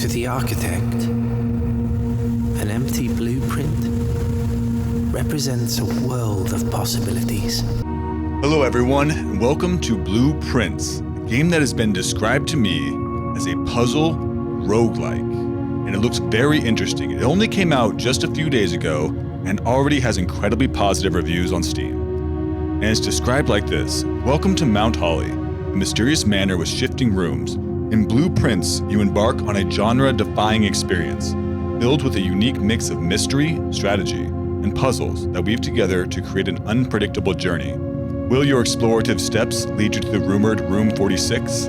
To the architect, an empty blueprint represents a world of possibilities. Hello everyone, and welcome to Blueprints, a game that has been described to me as a puzzle roguelike, and it looks very interesting. It only came out just a few days ago and already has incredibly positive reviews on Steam. And it's described like this: welcome to Mount Holly, a mysterious manor with shifting rooms. In Blueprints, you embark on a genre-defying experience, filled with a unique mix of mystery, strategy, and puzzles that weave together to create an unpredictable journey. Will your explorative steps lead you to the rumored Room 46?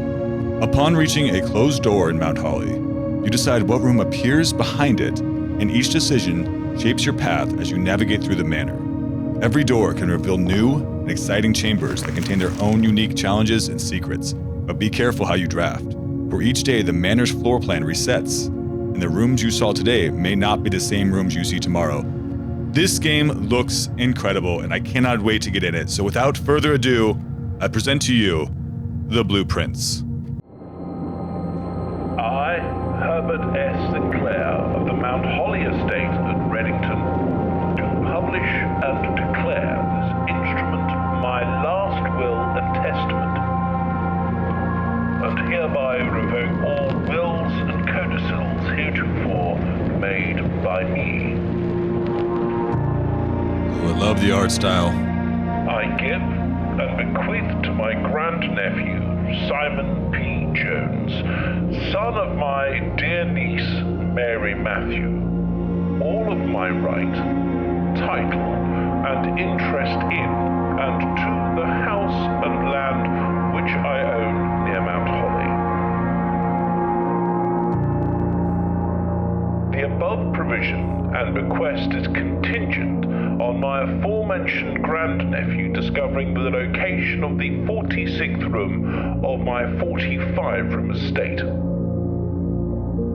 Upon reaching a closed door in Mount Holly, you decide what room appears behind it, and each decision shapes your path as you navigate through the manor. Every door can reveal new and exciting chambers that contain their own unique challenges and secrets, but be careful how you draft. For each day, the manor's floor plan resets, and the rooms you saw today may not be the same rooms you see tomorrow. This game looks incredible, and I cannot wait to get in it. So without further ado, I present to you the Blueprints. I, Herbert S. Sinclair of the Mount Holly Estate at Reddington, do publish and declare this instrument my last will and testament, and hereby revoke all wills and codicils heretofore made by me. Oh, I love the art style. I give and bequeath to my grandnephew, Simon P. Jones, son of my dear niece, Mary Matthew, all of my right, title, and interest in and to the house and land which I own near Mount Holly. The above provision and bequest is contingent on my aforementioned grandnephew discovering the location of the 46th room of my 45-room estate.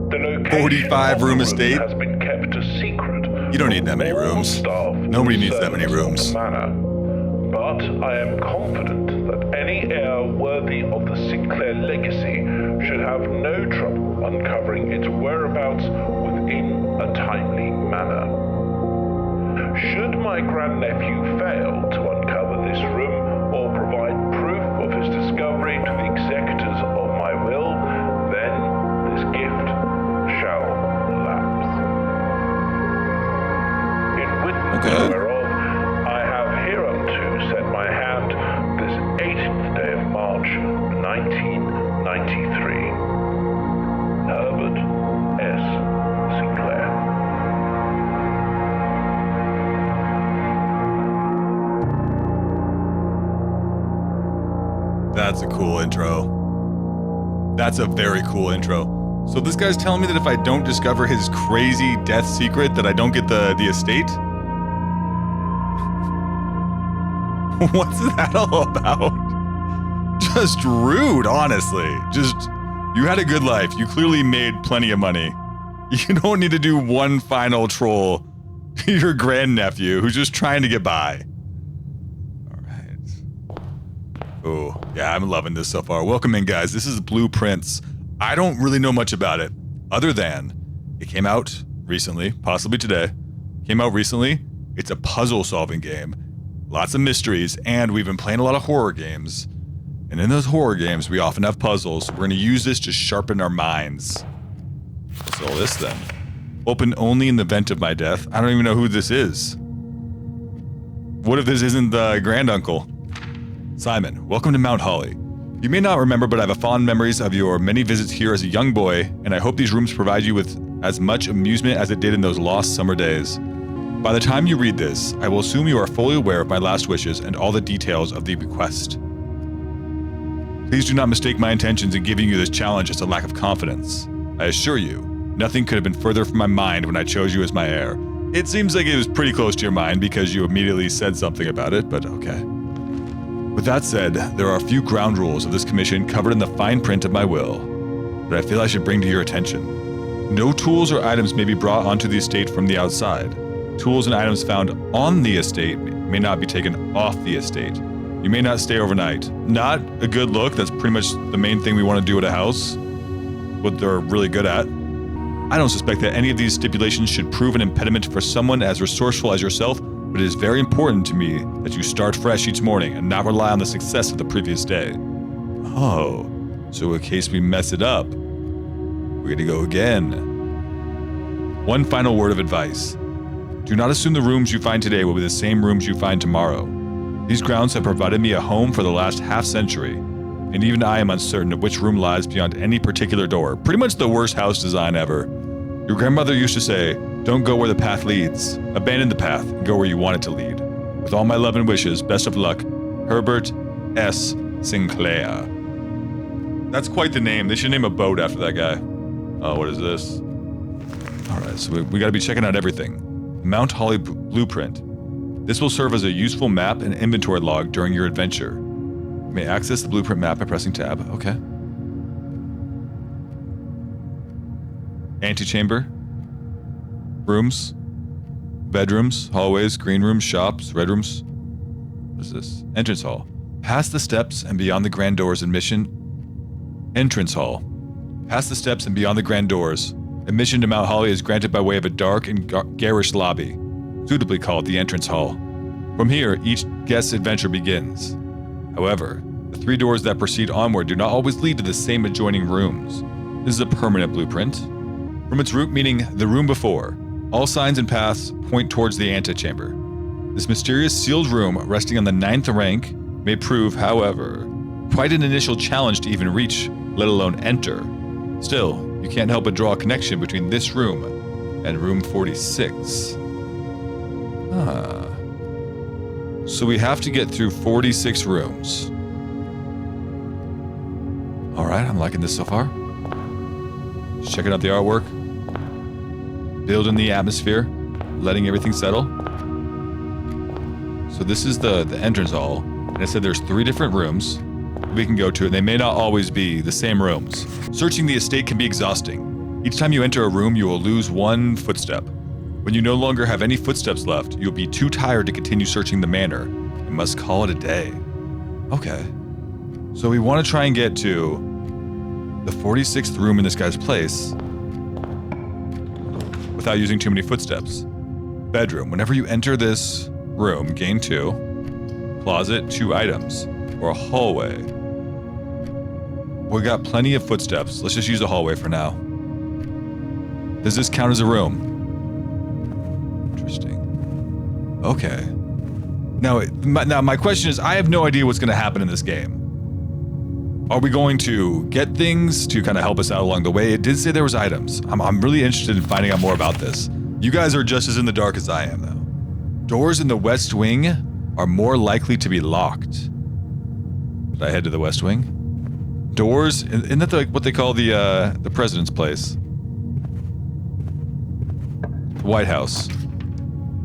The location 45-room estate? has been kept a secret. You don't need that many rooms. Nobody needs that many rooms. But I am confident that any heir worthy of the Sinclair legacy should have no trouble uncovering its whereabouts within a timely manner. Should my grandnephew fail to uncover this room or provide proof of his discovery to the executors of my will, then this gift shall lapse. In witness whereof I have hereunto set my hand this 18th day of March, 1993. Herbert S. Sinclair. That's a cool intro. That's a very cool intro. So this guy's telling me that if I don't discover his crazy death secret, that I don't get the estate? What's that all about? Just rude, honestly. Just, you had a good life. You clearly made plenty of money. You don't need to do one final troll to your grandnephew who's just trying to get by. Oh, yeah, I'm loving this so far. Welcome in, guys. This is Blueprints. I don't really know much about it, other than it came out recently, possibly today. Came out recently. It's a puzzle-solving game. Lots of mysteries, and we've been playing a lot of horror games. And in those horror games, we often have puzzles. We're going to use this to sharpen our minds. So this, then. Open only in the event of my death. I don't even know who this is. What if this isn't the granduncle? Simon, welcome to Mount Holly. You may not remember, but I have fond memories of your many visits here as a young boy, and I hope these rooms provide you with as much amusement as it did in those lost summer days. By the time you read this, I will assume you are fully aware of my last wishes and all the details of the bequest. Please do not mistake my intentions in giving you this challenge as a lack of confidence. I assure you, nothing could have been further from my mind when I chose you as my heir. It seems like it was pretty close to your mind because you immediately said something about it, but okay. With that said, there are a few ground rules of this commission covered in the fine print of my will that I feel I should bring to your attention. No tools or items may be brought onto the estate from the outside. Tools and items found on the estate may not be taken off the estate. You may not stay overnight. Not a good look. That's pretty much the main thing we want to do at a house. What they're really good at. I don't suspect that any of these stipulations should prove an impediment for someone as resourceful as yourself, but it is very important to me that you start fresh each morning and not rely on the success of the previous day. Oh, so in case we mess it up, we're gonna go again. One final word of advice. Do not assume the rooms you find today will be the same rooms you find tomorrow. These grounds have provided me a home for the last half-century, and even I am uncertain of which room lies beyond any particular door. Pretty much the worst house design ever. Your grandmother used to say, don't go where the path leads. Abandon the path and go where you want it to lead. With all my love and wishes, best of luck, Herbert S. Sinclair. That's quite the name. They should name a boat after that guy. Oh, what is this? All right, so we gotta be checking out everything. Mount Holly Blueprint. This will serve as a useful map and inventory log during your adventure. You may access the blueprint map by pressing tab. Okay. Antechamber. Rooms. Bedrooms. Hallways. Green rooms. Shops. Red rooms. What is this? Entrance hall. Past the steps and beyond the grand doors admission. Entrance hall. Past the steps and beyond the grand doors. Admission to Mount Holly is granted by way of a dark and garish lobby, suitably called the entrance hall. From here, each guest's adventure begins. However, the 3 doors that proceed onward do not always lead to the same adjoining rooms. This is a permanent blueprint. From its root meaning the room before, all signs and paths point towards the antechamber. This mysterious sealed room, resting on the 9th rank, may prove, however, quite an initial challenge to even reach, let alone enter. Still, you can't help but draw a connection between this room and room 46. So we have to get through 46 rooms. All right, I'm liking this so far. Just checking out the artwork. Building the atmosphere. Letting everything settle. So this is the entrance hall. And it said there's 3 different rooms we can go to, and they may not always be the same rooms. Searching the estate can be exhausting. Each time you enter a room, you will lose 1 footstep. When you no longer have any footsteps left, you'll be too tired to continue searching the manor and must call it a day. Okay. So we want to try and get to the 46th room in this guy's place without using too many footsteps. Bedroom. Whenever you enter this room, gain 2. Closet, 2 items. Or a hallway. We got plenty of footsteps. Let's just use a hallway for now. Does this count as a room? Interesting. Okay. Now my question is, I have no idea what's going to happen in this game. Are we going to get things to kind of help us out along the way? It did say there was items. I'm really interested in finding out more about this. You guys are just as in the dark as I am, though. Doors in the west wing are more likely to be locked. Did I head to the west wing? Doors, isn't that what they call the president's place? The White House.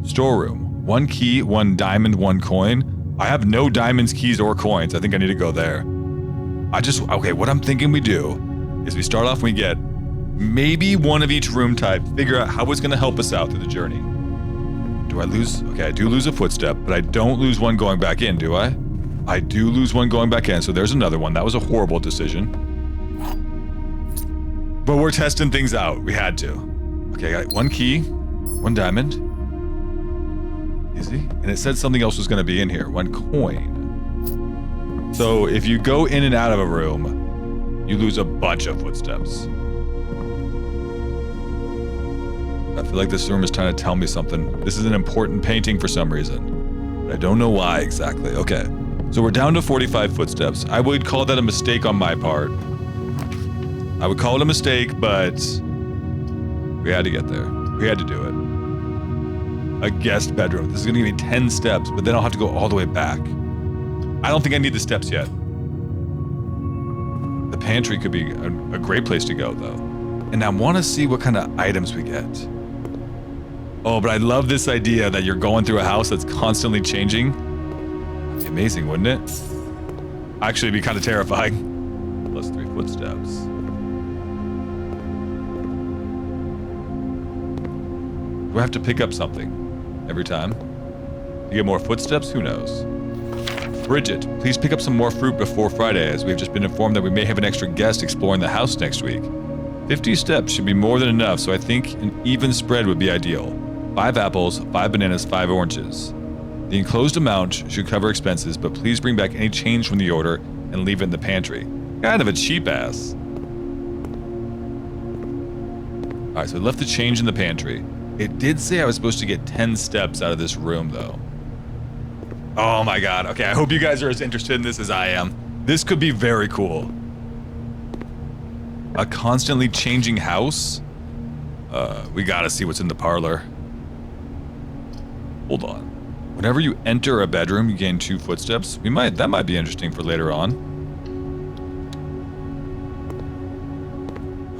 Storeroom. 1 key, 1 diamond, 1 coin. I have no diamonds, keys, or coins. I think I need to go there. Okay, what I'm thinking we do is we start off and we get maybe 1 of each room type, figure out how it's going to help us out through the journey. Do I lose? Okay, I do lose a footstep, but I don't lose 1 going back in, do I? I do lose 1 going back in, so there's another one. That was a horrible decision. But we're testing things out. We had to. Okay, I got 1 key, 1 diamond. Easy. And it said something else was going to be in here. 1 coin. So if you go in and out of a room, you lose a bunch of footsteps. I feel like this room is trying to tell me something. This is an important painting for some reason. But I don't know why exactly. Okay. So we're down to 45 footsteps. I would call that a mistake on my part. I would call it a mistake, but we had to get there. We had to do it. A guest bedroom. This is going to give me 10 steps, but then I'll have to go all the way back. I don't think I need the steps yet. The pantry could be a great place to go, though. And I want to see what kind of items we get. Oh, but I love this idea that you're going through a house that's constantly changing. That'd be amazing, wouldn't it? Actually, it'd be kind of terrifying. Plus 3 footsteps. Do I have to pick up something every time? To get more footsteps? Who knows? Bridget, please pick up some more fruit before Friday, as we've just been informed that we may have an extra guest exploring the house next week. 50 steps should be more than enough, so I think an even spread would be ideal. 5 apples, 5 bananas, 5 oranges. The enclosed amount should cover expenses, but please bring back any change from the order and leave it in the pantry. Kind of a cheap ass. Alright, so I left the change in the pantry. It did say I was supposed to get 10 steps out of this room, though. Oh my god. Okay, I hope you guys are as interested in this as I am. This could be very cool. A constantly changing house? We gotta see what's in the parlor. Hold on. Whenever you enter a bedroom, you gain 2 footsteps. That might be interesting for later on.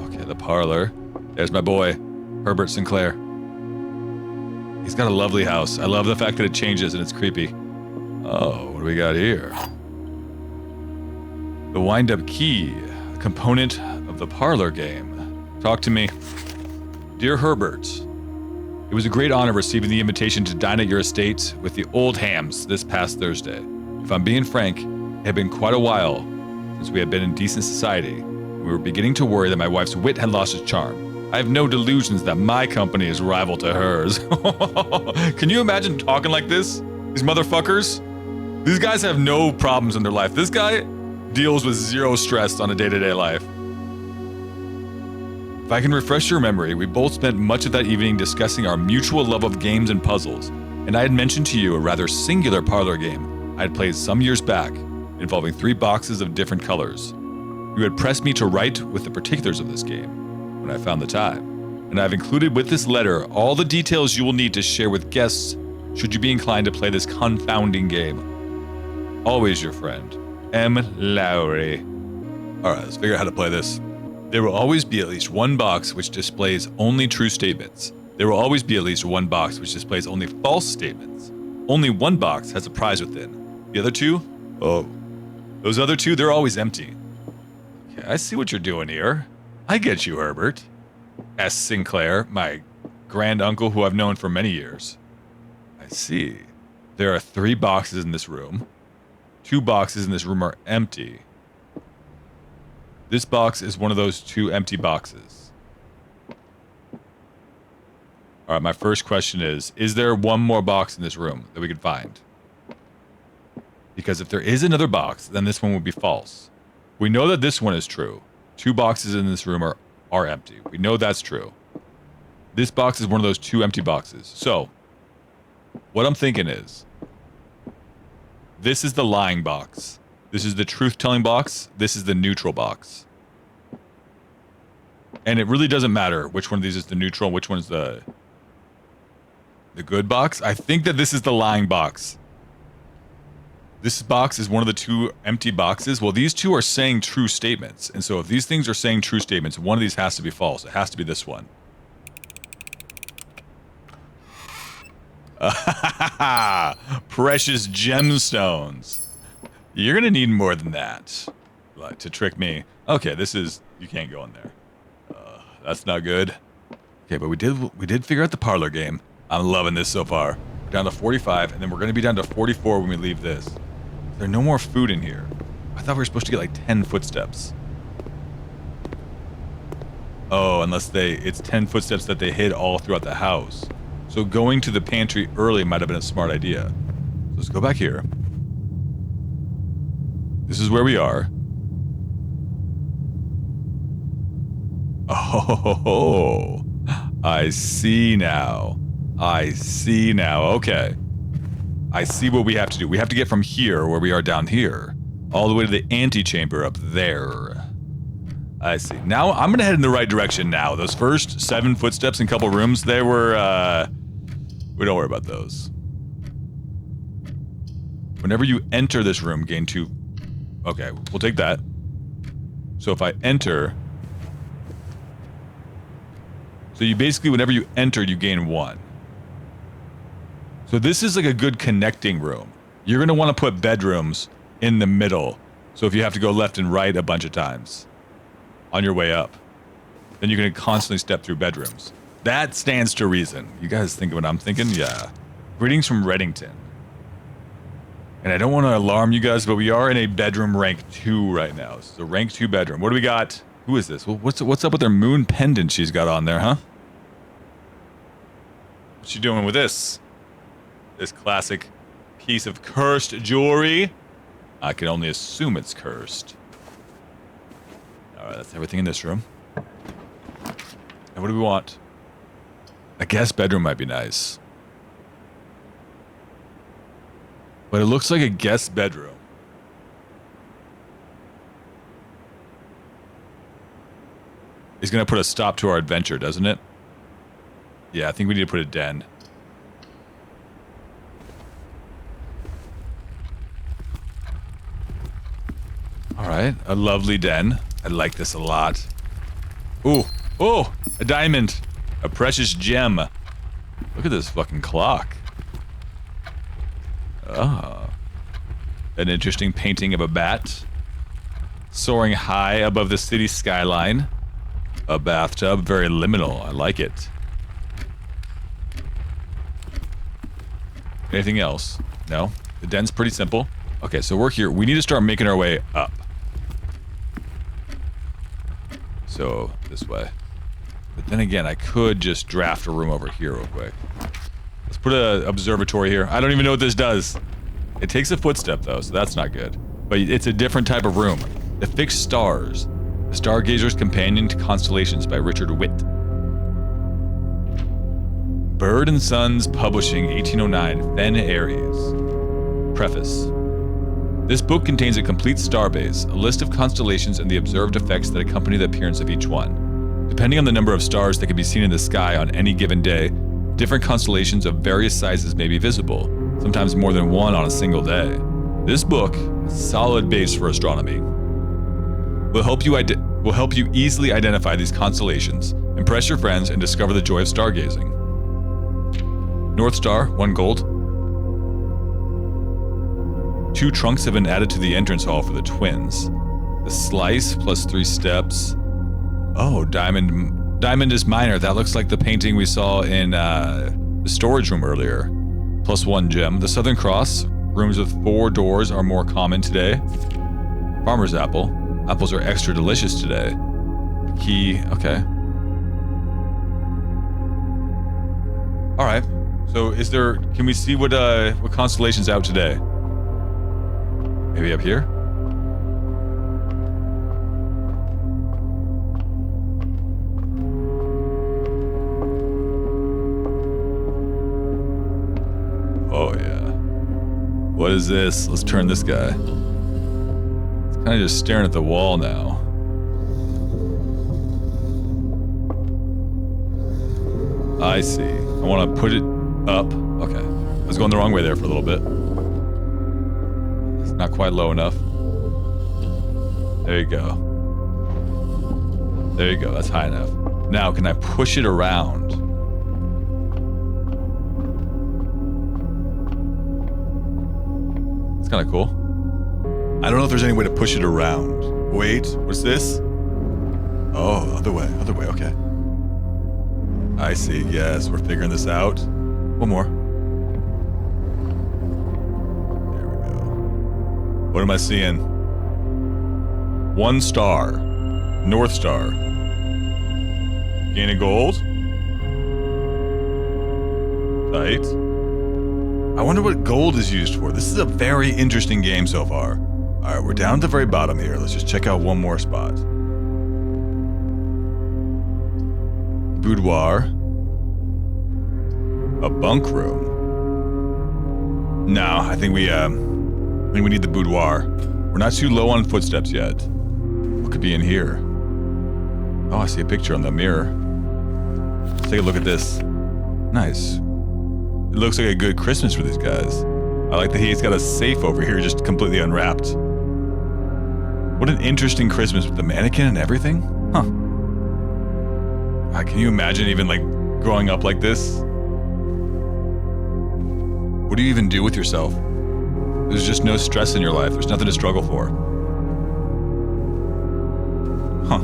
Okay, the parlor. There's my boy, Herbert Sinclair. He's got a lovely house. I love the fact that it changes and it's creepy. Oh, what do we got here? The wind-up key, a component of the parlor game. Talk to me. Dear Herbert, it was a great honor receiving the invitation to dine at your estate with the old hams this past Thursday. If I'm being frank, it had been quite a while since we had been in decent society. We were beginning to worry that my wife's wit had lost its charm. I have no delusions that my company is rival to hers. Can you imagine talking like this? These motherfuckers? These guys have no problems in their life. This guy deals with 0 stress on a day-to-day life. If I can refresh your memory, we both spent much of that evening discussing our mutual love of games and puzzles, and I had mentioned to you a rather singular parlor game I had played some years back, involving 3 boxes of different colors. You had pressed me to write with the particulars of this game when I found the time, and I've included with this letter all the details you will need to share with guests should you be inclined to play this confounding game. Always your friend, M. Lowry. Alright, let's figure out how to play this. There will always be at least one box which displays only true statements. There will always be at least one box which displays only false statements. Only one box has a prize within. The other 2? Oh, those other 2, they're always empty. Okay, I see what you're doing here. I get you, Herbert. S. Sinclair, my grand uncle who I've known for many years. I see. There are 3 boxes in this room. 2 boxes in this room are empty. This box is one of those 2 empty boxes. Alright, my first question is there one more box in this room that we could find? Because if there is another box, then this one would be false. We know that this one is true. 2 boxes in this room are empty. We know that's true. This box is one of those 2 empty boxes. So, what I'm thinking is, this is the lying box. This is the truth-telling box. This is the neutral box. And it really doesn't matter which one of these is the neutral, which one is the good box. I think that this is the lying box. This box is one of the 2 empty boxes. Well, these 2 are saying true statements. And so if these things are saying true statements, one of these has to be false. It has to be this one. Precious gemstones. You're going to need more than that to trick me. Okay, this is... You can't go in there. That's not good. Okay, but we did figure out the parlor game. I'm loving this so far. We're down to 45, and then we're going to be down to 44 when we leave this. There's no more food in here. I thought we were supposed to get like 10 footsteps. Oh, unless it's 10 footsteps that they hid all throughout the house. So going to the pantry early might have been a smart idea. So let's go back here. This is where we are. Oh, I see now. I see now. Okay. I see what we have to do. We have to get from here, where we are down here, all the way to the antechamber up there. I see. Now, I'm going to head in the right direction now. Those first 7 footsteps in a couple rooms, they were, we don't worry about those. Whenever you enter this room, gain 2... Okay, we'll take that. So if I enter... So you basically, whenever you enter, you gain 1. So this is like a good connecting room. You're going to want to put bedrooms in the middle. So if you have to go left and right a bunch of times on your way up, then you're going to constantly step through bedrooms. That stands to reason. You guys think of what I'm thinking? Yeah. Greetings from Reddington. And I don't want to alarm you guys, but we are in a bedroom rank 2 right now. This is a rank 2 bedroom. What do we got? Who is this? Well, what's up with her moon pendant she's got on there, huh? What's she doing with this? This classic piece of cursed jewelry. I can only assume it's cursed. Alright, that's everything in this room. And what do we want? A guest bedroom might be nice. But it looks like a guest bedroom. He's gonna put a stop to our adventure, doesn't it? Yeah, I think we need to put a den. Alright, a lovely den. I like this a lot. Ooh, oh, a diamond. A precious gem. Look at this fucking clock. Ah. An interesting painting of a bat. Soaring high above the city skyline. A bathtub, very liminal. I like it. Anything else? No? The den's pretty simple. Okay, so we're here. We need to start making our way up. So, this way. But then again, I could just draft a room over here real quick. Let's put an observatory here. I don't even know what this does. It takes a footstep, though, so that's not good. But it's a different type of room. The Fixed Stars. The Stargazer's Companion to Constellations by Richard Witt. Bird and Sons Publishing, 1809, Fen Aries. Preface. This book contains a complete starbase, a list of constellations and the observed effects that accompany the appearance of each one. Depending on the number of stars that can be seen in the sky on any given day, different constellations of various sizes may be visible, sometimes more than one on a single day. This book, a solid base for astronomy, will help you easily identify these constellations, impress your friends, and discover the joy of stargazing. North Star, 1 gold. 2 trunks have been added to the entrance hall for the twins. The slice plus 3 steps. Oh, diamond is minor. That looks like the painting we saw in the storage room earlier. Plus 1 gem. The Southern Cross. Rooms with 4 doors are more common today. Farmer's apple. Apples are extra delicious today. Key. Okay. All right. So, can we see what constellation's out today? Maybe up here? Oh yeah. What is this? Let's turn this guy. It's kind of just staring at the wall now. I see. I want to put it up. Okay. I was going the wrong way there for a little bit. It's not quite low enough. There you go. There you go. That's high enough. Now, can I push it around? It's kind of cool. I don't know if there's any way to push it around. Wait, what's this? Oh, other way, okay. I see, yes, we're figuring this out. One more. There we go. What am I seeing? 1 star. North Star. Gain a gold. Tight. I wonder what gold is used for. This is a very interesting game so far. Alright, we're down at the very bottom here. Let's just check out one more spot. Boudoir. A bunk room. No, I think we need the boudoir. We're not too low on footsteps yet. What could be in here? Oh, I see a picture on the mirror. Let's take a look at this. Nice. It looks like a good Christmas for these guys. I like that he's got a safe over here just completely unwrapped. What an interesting Christmas with the mannequin and everything. Huh. Can you imagine even like growing up like this? What do you even do with yourself? There's just no stress in your life. There's nothing to struggle for. Huh.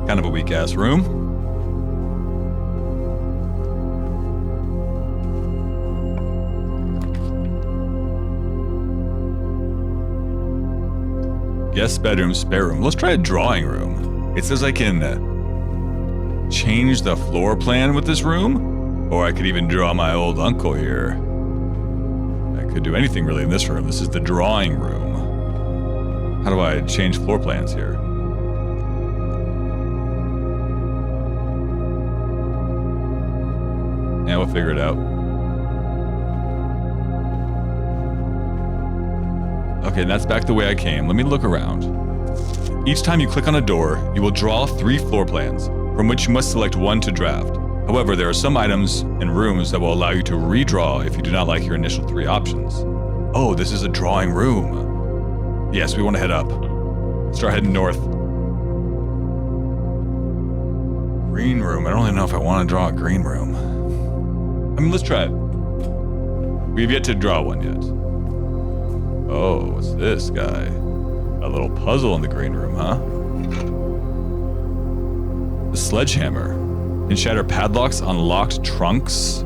Kind of a weak ass room. Guest bedroom, spare room. Let's try a drawing room. It says I can change the floor plan with this room, or I could even draw my old uncle here. I could do anything really in this room. This is the drawing room. How do I change floor plans here? Yeah, we'll figure it out. Okay, that's back the way I came. Let me look around. Each time you click on a door, you will draw 3 floor plans, from which you must select one to draft. However, there are some items and rooms that will allow you to redraw if you do not like your initial 3 options. Oh, this is a drawing room. Yes, we want to head up. Start heading north. Green room. I don't even know if I want to draw a green room. I mean, let's try it. We've yet to draw one yet. Oh, what's this guy? A little puzzle in the green room, huh? The sledgehammer. Can shatter padlocks on locked trunks.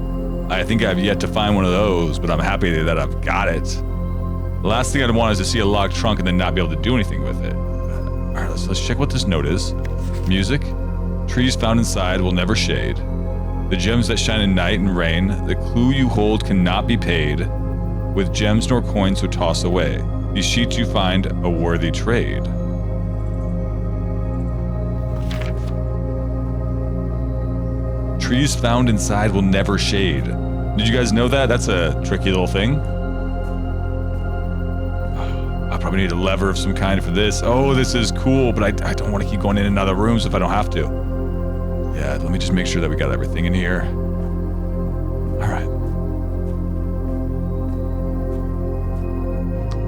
I think I've yet to find one of those, but I'm happy that I've got it. The last thing I'd want is to see a locked trunk and then not be able to do anything with it. Alright, let's check what this note is. Music. Trees found inside will never shade. The gems that shine in night and rain. The clue you hold cannot be paid. With gems nor coins so toss away. These sheets you find a worthy trade. Trees found inside will never shade. Did you guys know that? That's a tricky little thing. I probably need a lever of some kind for this. Oh, this is cool, but I don't want to keep going in other rooms if I don't have to. Yeah, let me just make sure that we got everything in here. Alright.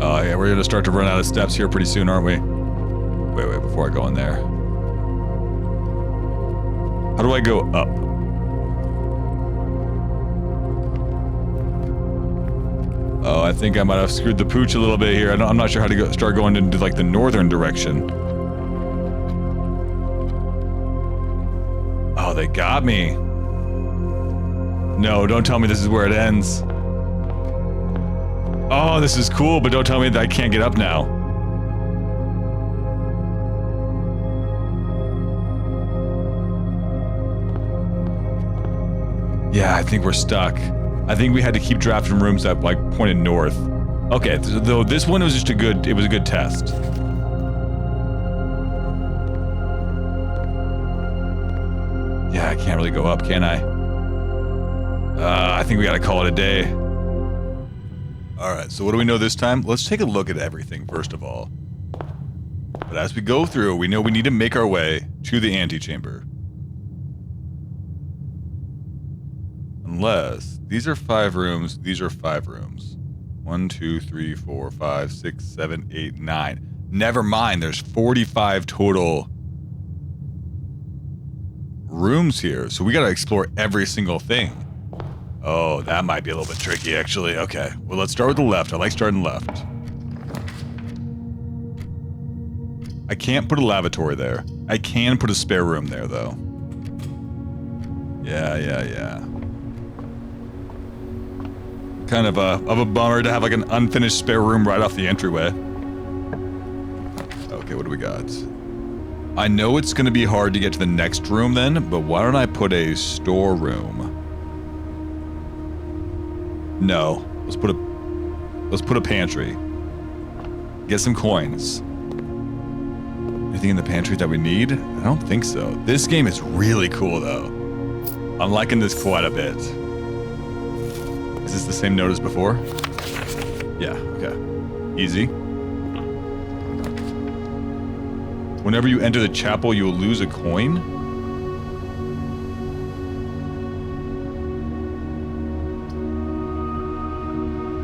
Oh yeah, we're gonna start to run out of steps here pretty soon, aren't we? Wait, before I go in there. How do I go up? Oh, I think I might have screwed the pooch a little bit here. I'm not sure how to start going into like the northern direction. Oh, they got me. No, don't tell me this is where it ends. Oh, this is cool, but don't tell me that I can't get up now. Yeah, I think we're stuck. I think we had to keep drafting rooms that like pointed north. Okay, though this one was just a good test. Yeah, I can't really go up, can I? I think we gotta call it a day. Alright, so what do we know this time? Let's take a look at everything first of all. But as we go through, we know we need to make our way to the antechamber. Unless, these are 5 rooms, these are 5 rooms. 1, 2, 3, 4, 5, 6, 7, 8, 9. Never mind, there's 45 total rooms here. So we gotta explore every single thing. Oh, that might be a little bit tricky actually. Okay, well let's start with the left. I like starting left. I can't put a lavatory there. I can put a spare room there though. Yeah. Kind of a bummer to have like an unfinished spare room right off the entryway. Okay, what do we got? I know it's gonna be hard to get to the next room then, but why don't I put a storeroom? No, let's put a pantry. Get some coins. Anything in the pantry that we need? I don't think so. This game is really cool though. I'm liking this quite a bit. Is this the same note as before? Yeah, okay. Easy. Whenever you enter the chapel, you will lose a coin.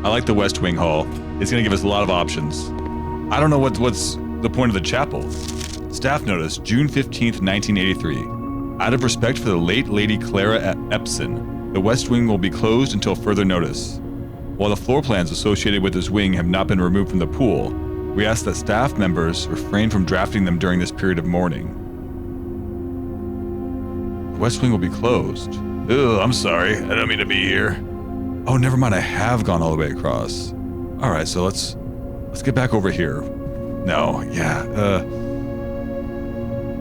I like the West Wing Hall. It's gonna give us a lot of options. I don't know what's the point of the chapel. Staff notice, June 15th, 1983. Out of respect for the late Lady Clara Epson, the West Wing will be closed until further notice. While the floor plans associated with this wing have not been removed from the pool, we ask that staff members refrain from drafting them during this period of mourning. The West Wing will be closed. Ugh, I'm sorry. I don't mean to be here. Oh, never mind. I have gone all the way across. All right, so let's get back over here. No, yeah.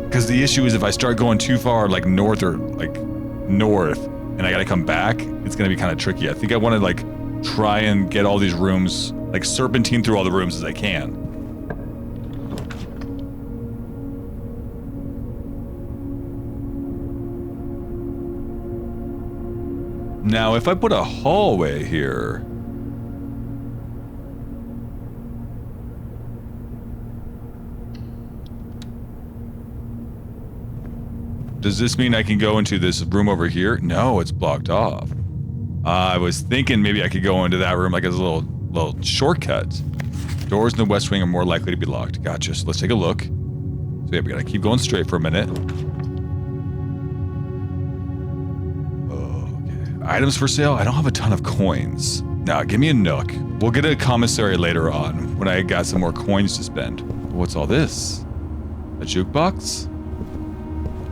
Because the issue is if I start going too far, like north, and I gotta come back, it's gonna be kind of tricky. I think I want to like try and get all these rooms, like serpentine through all the rooms as I can. Now, if I put a hallway here... Does this mean I can go into this room over here? No, it's blocked off. I was thinking maybe I could go into that room like as a little shortcut. Doors in the West Wing are more likely to be locked. Gotcha. So let's take a look. So yeah, we gotta keep going straight for a minute. Okay. Items for sale? I don't have a ton of coins. Nah, give me a nook. We'll get a commissary later on when I got some more coins to spend. What's all this? A jukebox?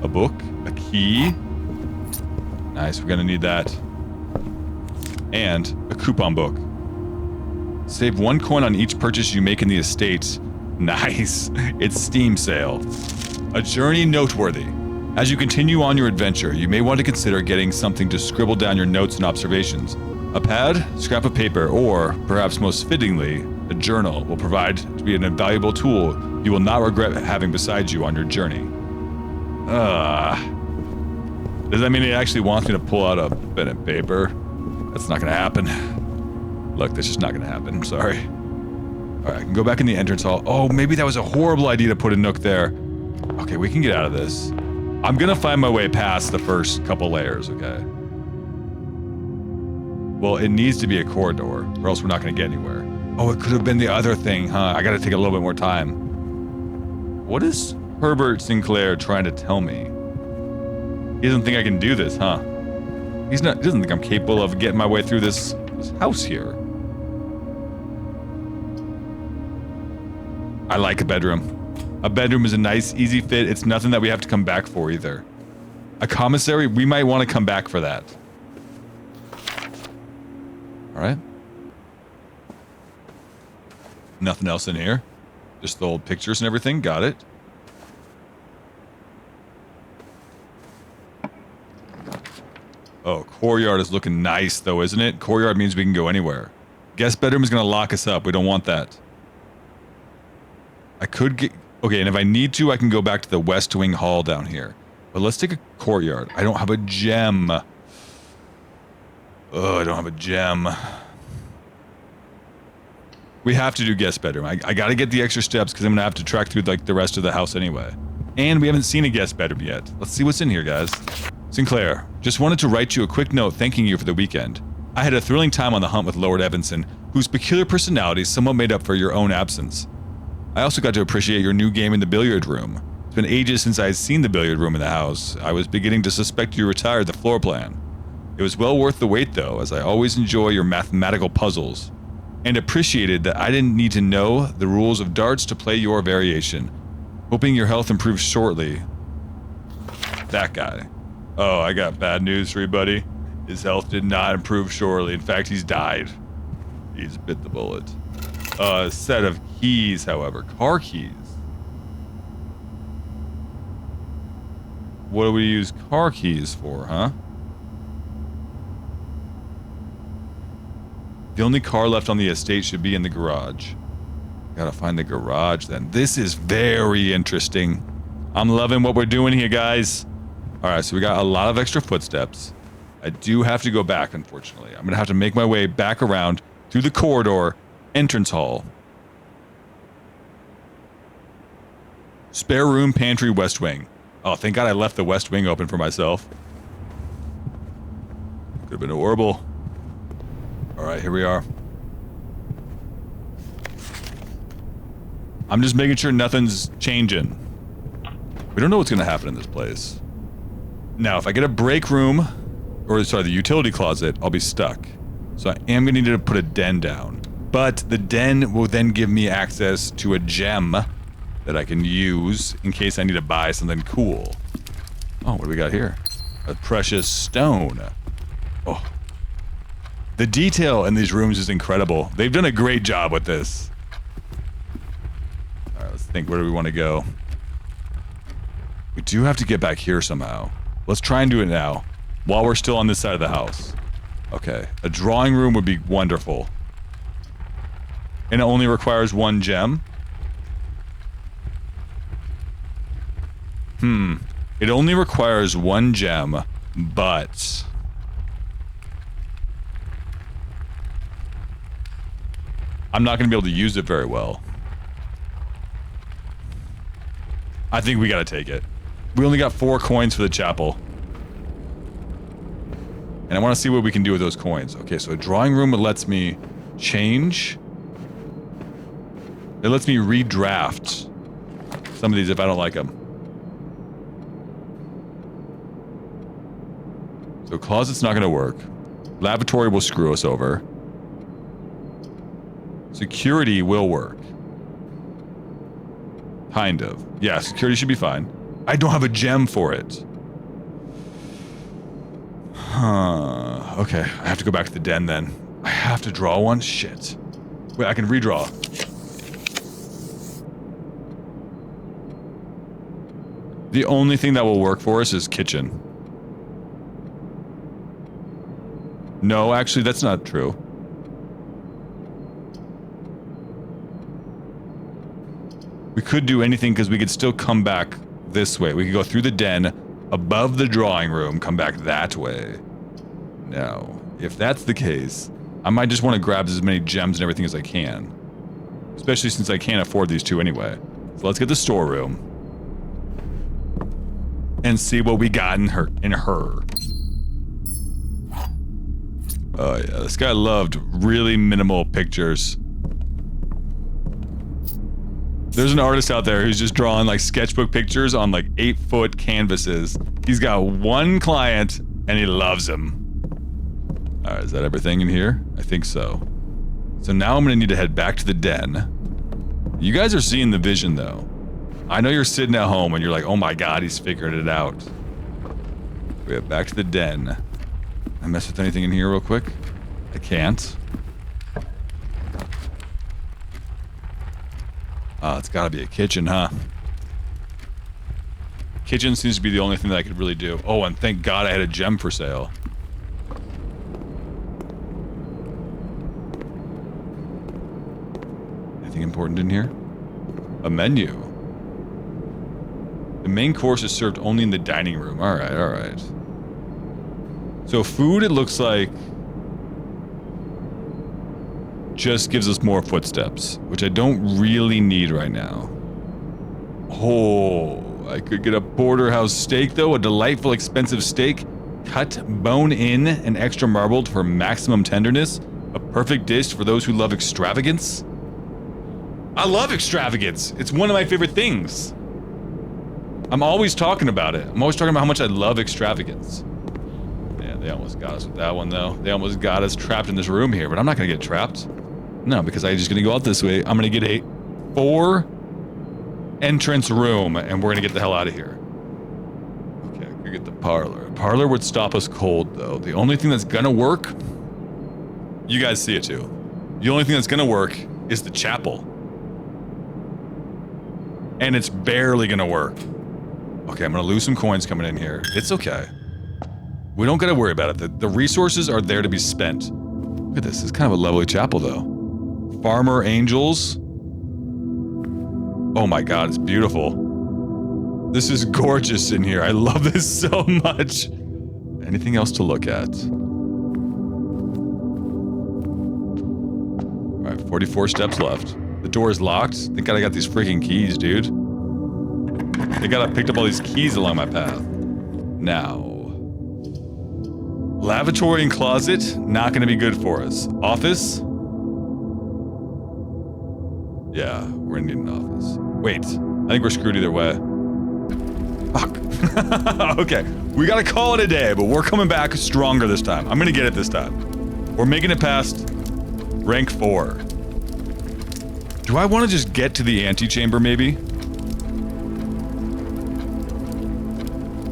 A book? A key? Nice, we're gonna need that. And a coupon book. Save 1 coin on each purchase you make in the estate. Nice. It's Steam sale. A journey noteworthy. As you continue on your adventure, you may want to consider getting something to scribble down your notes and observations. A pad, scrap of paper, or, perhaps most fittingly, a journal will provide to be an invaluable tool you will not regret having beside you on your journey. Does that mean he actually wants me to pull out a pen and paper? That's not gonna happen. Look, that's just not gonna happen. I'm sorry. Alright, I can go back in the entrance hall. Oh, maybe that was a horrible idea to put a nook there. Okay, we can get out of this. I'm gonna find my way past the first couple layers, okay? Well, it needs to be a corridor, or else we're not gonna get anywhere. Oh, it could have been the other thing, huh? I gotta take a little bit more time. What is Herbert Sinclair trying to tell me? He doesn't think I can do this, huh? He doesn't think I'm capable of getting my way through this house here. I like a bedroom. A bedroom is a nice, easy fit. It's nothing that we have to come back for either. A commissary, we might want to come back for that. Alright. Nothing else in here. Just the old pictures and everything. Got it. Oh, courtyard is looking nice though, isn't it? Courtyard means we can go anywhere. Guest bedroom is going to lock us up. We don't want that. I could get... Okay, and if I need to, I can go back to the West Wing Hall down here. But let's take a courtyard. I don't have a gem. Oh, I don't have a gem. We have to do guest bedroom. I got to get the extra steps because I'm going to have to track through like the rest of the house anyway. And we haven't seen a guest bedroom yet. Let's see what's in here, guys. Sinclair, just wanted to write you a quick note thanking you for the weekend. I had a thrilling time on the hunt with Lord Evanson, whose peculiar personality somewhat made up for your own absence. I also got to appreciate your new game in the billiard room. It's been ages since I had seen the billiard room in the house. I was beginning to suspect you retired the floor plan. It was well worth the wait though, as I always enjoy your mathematical puzzles, and appreciated that I didn't need to know the rules of darts to play your variation. Hoping your health improves shortly. That guy. Oh, I got bad news for you, buddy. His health did not improve shortly. In fact, he's died. He's bit the bullet. A set of keys, however. Car keys. What do we use car keys for, huh? The only car left on the estate should be in the garage. Gotta find the garage then. This is very interesting. I'm loving what we're doing here, guys. Alright, so we got a lot of extra footsteps. I do have to go back, unfortunately. I'm gonna have to make my way back around through the corridor, entrance hall. Spare room, pantry, West Wing. Oh, thank God I left the West Wing open for myself. Could have been horrible. Alright, here we are. I'm just making sure nothing's changing. We don't know what's gonna happen in this place. Now, if I get a break room, or sorry, the utility closet, I'll be stuck. So I am gonna need to put a den down. But the den will then give me access to a gem that I can use in case I need to buy something cool. Oh, what do we got here? A precious stone. Oh. The detail in these rooms is incredible. They've done a great job with this. think. Where do we want to go? We do have to get back here somehow. Let's try and do it now, while we're still on this side of the house. Okay, a drawing room would be wonderful. And it only requires 1 gem. It only requires 1 gem, but... I'm not going to be able to use it very well. I think we got to take it. We only got 4 coins for the chapel. And I want to see what we can do with those coins. Okay, so a drawing room, it lets me change. It lets me redraft some of these if I don't like them. So closet's not going to work. Lavatory will screw us over. Security will work. Kind of. Yeah, security should be fine. I don't have a gem for it. Okay, I have to go back to the den then. I have to draw one? Shit. Wait, I can redraw. The only thing that will work for us is kitchen. No, actually, that's not true. We could do anything because we could still come back this way. We could go through the den, above the drawing room, come back that way. Now, if that's the case, I might just want to grab as many gems and everything as I can. Especially since I can't afford these 2 anyway. So let's get the storeroom. And see what we got in her. Oh yeah, this guy loved really minimal pictures. There's an artist out there who's just drawing like sketchbook pictures on like 8-foot canvases. He's got 1 client and he loves him. Alright, is that everything in here? I think so. So now I'm gonna need to head back to the den. You guys are seeing the vision though. I know you're sitting at home and you're like, oh my god, he's figured it out. We have back to the den. I mess with anything in here real quick? I can't. It's gotta be a kitchen, huh? Kitchen seems to be the only thing that I could really do. Oh, and thank god I had a gem for sale. Anything important in here? A menu. The main course is served only in the dining room. Alright, alright. So food, it looks like, just gives us more footsteps, which I don't really need right now. Oh, I could get a porterhouse steak though, a delightful expensive steak, cut bone in and extra marbled for maximum tenderness, a perfect dish for those who love extravagance. I love extravagance. It's one of my favorite things. I'm always talking about it. I'm always talking about how much I love extravagance. Yeah, they almost got us with that one though. They almost got us trapped in this room here, but I'm not gonna get trapped. No, because I'm just gonna go out this way. I'm gonna get a 4 entrance room and we're gonna get the hell out of here. Okay, I could get the parlor. Parlor would stop us cold though. The only thing that's gonna work, you guys see it too. The only thing that's gonna work is the chapel. And it's barely gonna work. Okay, I'm gonna lose some coins coming in here. It's okay. We don't gotta worry about it. The resources are there to be spent. Look at this. It's kind of a lovely chapel though. Farmer angels. Oh my god, it's beautiful. This is gorgeous in here. I love this so much. Anything else to look at? Alright, 44 steps left. The door is locked. Thank god I got these freaking keys, dude. Thank god I picked up all these keys along my path. Now. Lavatory and closet, not gonna be good for us. Office? Yeah, we're gonna need an office. Wait, I think we're screwed either way. Fuck. Okay, we gotta call it a day, but we're coming back stronger this time. I'm gonna get it this time. We're making it past rank 4. Do I want to just get to the antechamber, maybe?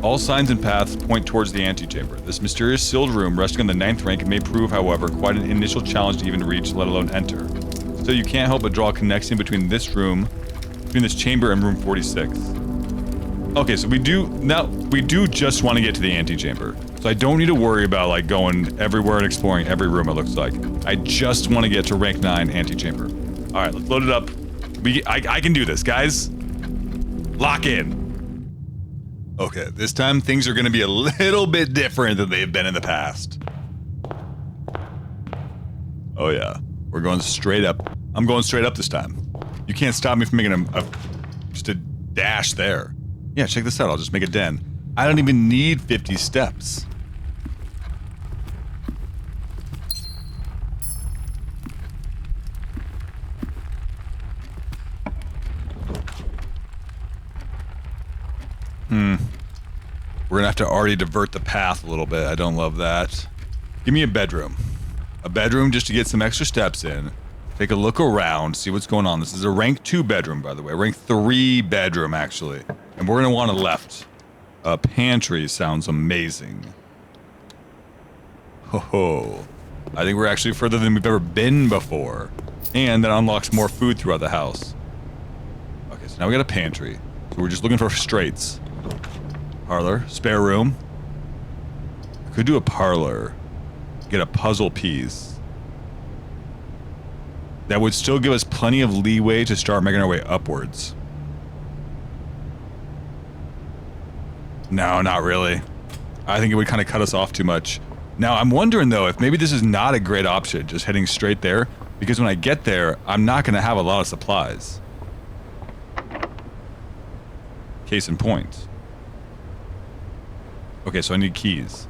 All signs and paths point towards the antechamber. This mysterious sealed room, resting on the 9th rank, may prove, however, quite an initial challenge to even reach, let alone enter. So you can't help but draw a connection between this room between this chamber and room 46. Okay, so we do just want to get to the antechamber. So I don't need to worry about like going everywhere and exploring every room, it looks like. I just want to get to rank 9 antechamber. All right, let's load it up. I can do this, guys. Lock in. Okay, this time things are going to be a little bit different than they've been in the past. Oh yeah, we're going straight up. I'm going straight up this time. You can't stop me from making just a dash there. Yeah, check this out. I'll just make a den. I don't even need 50 steps. We're gonna have to already divert the path a little bit. I don't love that. Give me a bedroom. A bedroom just to get some extra steps in. Take a look around, see what's going on. This is a rank 2 bedroom, by the way. Rank 3 bedroom, actually. And we're gonna want a left. A pantry sounds amazing. Ho ho. I think we're actually further than we've ever been before. And that unlocks more food throughout the house. Okay, so now we got a pantry. So we're just looking for straights. Parlor, spare room. I could do a parlor. Get a puzzle piece. That would still give us plenty of leeway to start making our way upwards. No, not really. I think it would kind of cut us off too much. Now, I'm wondering, though, if maybe this is not a great option, just heading straight there, because when I get there, I'm not going to have a lot of supplies. Case in point. Okay, so I need keys.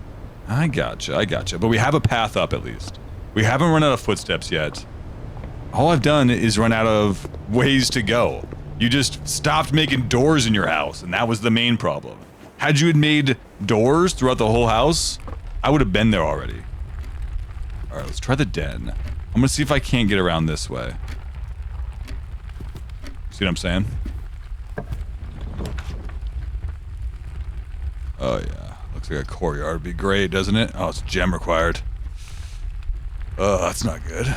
I gotcha. But we have a path up, at least. We haven't run out of footsteps yet. All I've done is run out of ways to go. You just stopped making doors in your house, and that was the main problem. Had you had made doors throughout the whole house, I would have been there already. Alright, let's try the den. I'm gonna see if I can't get around this way. See what I'm saying? Oh yeah, looks like a courtyard would be great, doesn't it? Oh, it's gem required. Oh, that's not good.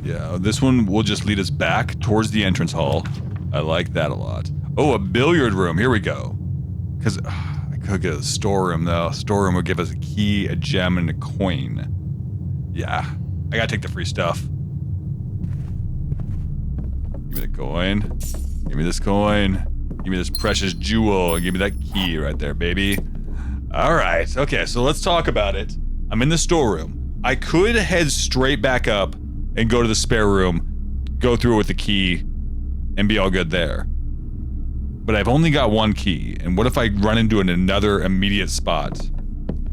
Yeah, this one will just lead us back towards the entrance hall. I like that a lot. Oh, a billiard room. Here we go. Because I could get a storeroom, though. Storeroom would give us a key, a gem, and a coin. Yeah, I gotta take the free stuff. Give me the coin. Give me this coin. Give me this precious jewel. Give me that key right there, baby. All right. Okay, so let's talk about it. I'm in the storeroom. I could head straight back up and go to the spare room, go through it with the key, and be all good there. But I've only got one key, and what if I run into another immediate spot?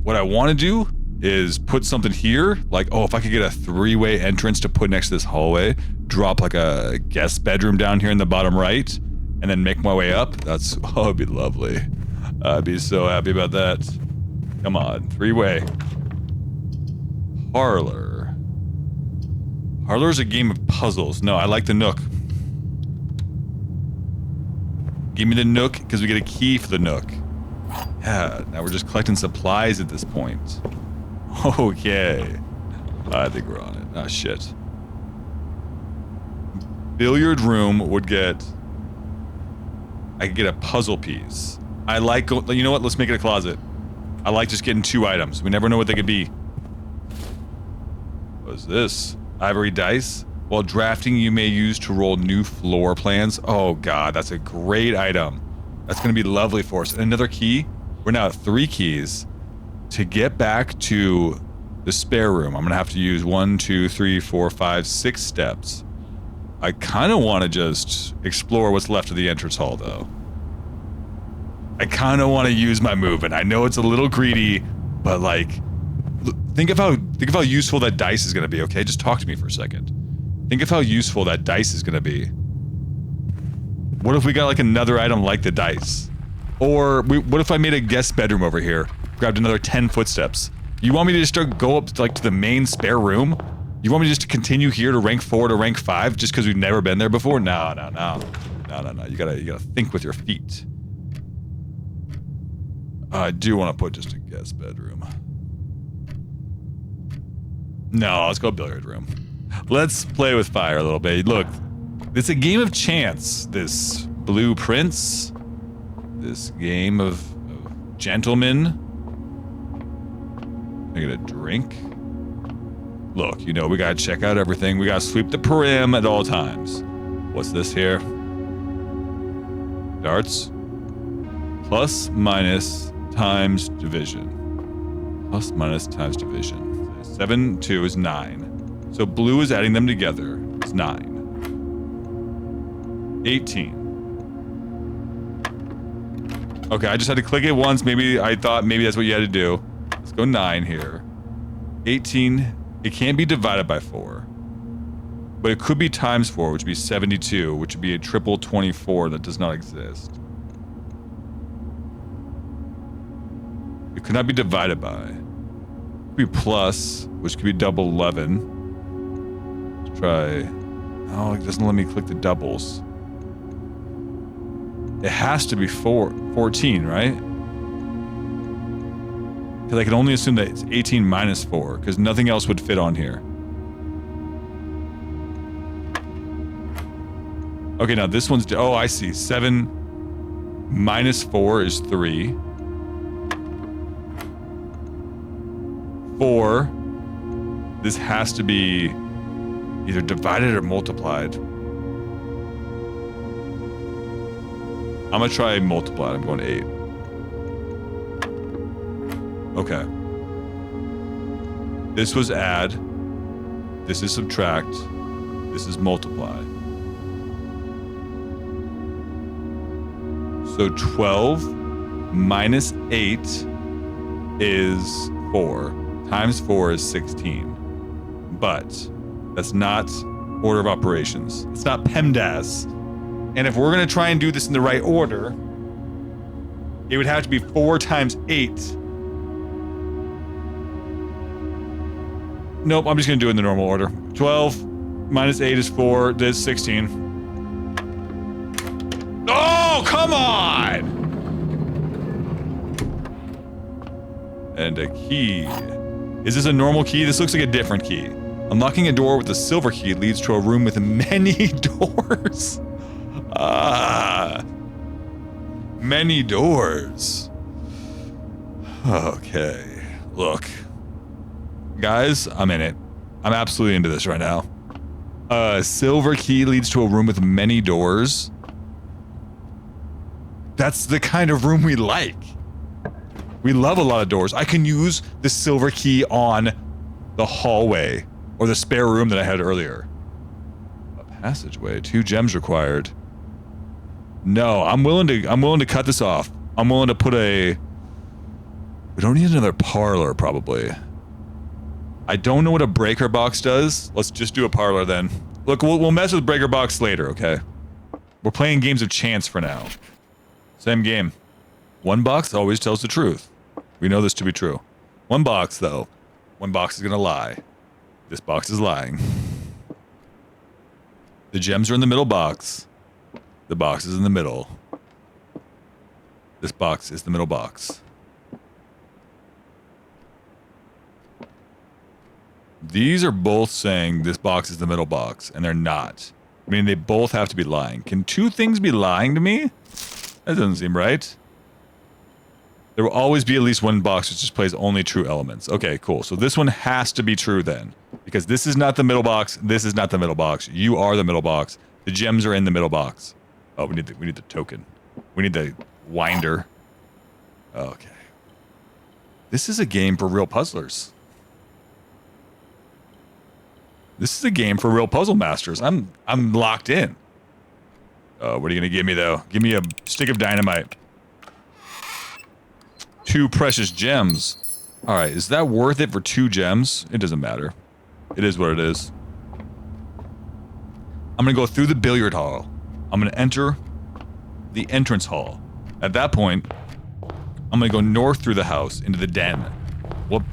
What I want to do is put something here, like, oh, if I could get a 3-way entrance to put next to this hallway, drop like a guest bedroom down here in the bottom right, and then make my way up, oh, it'd be lovely. I'd be so happy about that. Come on, 3-way. Parlor. Parlor's a game of puzzles. No, I like the Nook. Give me the Nook, because we get a key for the Nook. Yeah, now we're just collecting supplies at this point. Okay. I think we're on it. Ah, shit. Billiard room would get... I could get a puzzle piece. I like... You know what? Let's make it a closet. I like just getting 2 items. We never know what they could be. What's this? Ivory dice. While drafting, you may use to roll new floor plans. Oh god, that's a great item. That's going to be lovely for us. And another key. We're now at 3 keys. To get back to the spare room, I'm going to have to use 1, 2, 3, 4, 5, 6 steps. I kind of want to just explore what's left of the entrance hall, though. I kind of want to use my movement. I know it's a little greedy, but like... Think of how useful that dice is going to be, okay? Just talk to me for a second. Think of how useful that dice is going to be. What if we got like another item like the dice? Or what if I made a guest bedroom over here? Grabbed another 10 footsteps. You want me to just go up to, like, to the main spare room? You want me just to continue here to rank 4 to rank 5 just because we've never been there before? No. You gotta think with your feet. I do want to put just a guest bedroom. No, let's go billiard room. Let's play with fire a little bit. Look, it's a game of chance. This blueprints. This game of gentlemen. I get a drink. Look, you know, we gotta check out everything. We gotta sweep the perim at all times. What's this here? Darts. Plus, minus, times, division. Plus, minus, times, division. 7, 2 is 9. So blue is adding them together. It's 9. 18. Okay, I just had to click it once. Maybe I thought maybe that's what you had to do. Let's go 9 here. 18. It can't be divided by 4. But it could be times 4, which would be 72, which would be a triple 24 that does not exist. It could not be divided by. It could be plus, which could be double 11. Let's try. Oh, it doesn't let me click the doubles. It has to be 14, right? Because I can only assume that it's 18 minus 4, because nothing else would fit on here. Okay, now this one's... Oh, I see. 7 minus 4 is 3. 4. This has to be either divided or multiplied. I'm gonna try multiplied. I'm going 8. Okay. This was add. This is subtract. This is multiply. So 12 minus 8 is 4. Times 4 is 16. But that's not order of operations. It's not PEMDAS. And if we're going to try and do this in the right order, it would have to be 4 times 8. Nope, I'm just going to do it in the normal order. 12 minus 8 is 4. This is 16. Oh, come on! And a key. Is this a normal key? This looks like a different key. Unlocking a door with a silver key leads to a room with many doors. Many doors. Okay. Look. Guys, I'm in it. I'm absolutely into this right now. Silver key leads to a room with many doors. That's the kind of room we like. We love a lot of doors. I can use the silver key on the hallway or the spare room that I had earlier. A passageway, 2 gems required. No, I'm willing to cut this off. I'm willing to put we don't need another parlor probably. I don't know what a breaker box does. Let's just do a parlor then. Look, we'll mess with breaker box later, okay? We're playing games of chance for now. Same game. One box always tells the truth. We know this to be true. One box, though. One box is gonna lie. This box is lying. The gems are in the middle box. The box is in the middle. This box is the middle box. These are both saying this box is the middle box, and they're not. I mean, they both have to be lying. Can 2 things be lying to me? That doesn't seem right. There will always be at least one box which displays only true elements. Okay, cool. So this one has to be true then. Because this is not the middle box. This is not the middle box. You are the middle box. The gems are in the middle box. Oh, we need the token. We need the winder. Okay. This is a game for real puzzlers. This is a game for real puzzle masters. I'm locked in. What are you gonna give me though? Give me a stick of dynamite. 2 precious gems. All right, is that worth it for 2 gems? It doesn't matter. It is what it is. I'm gonna go through the billiard hall. I'm gonna enter the entrance hall. At that point, I'm gonna go north through the house into the den.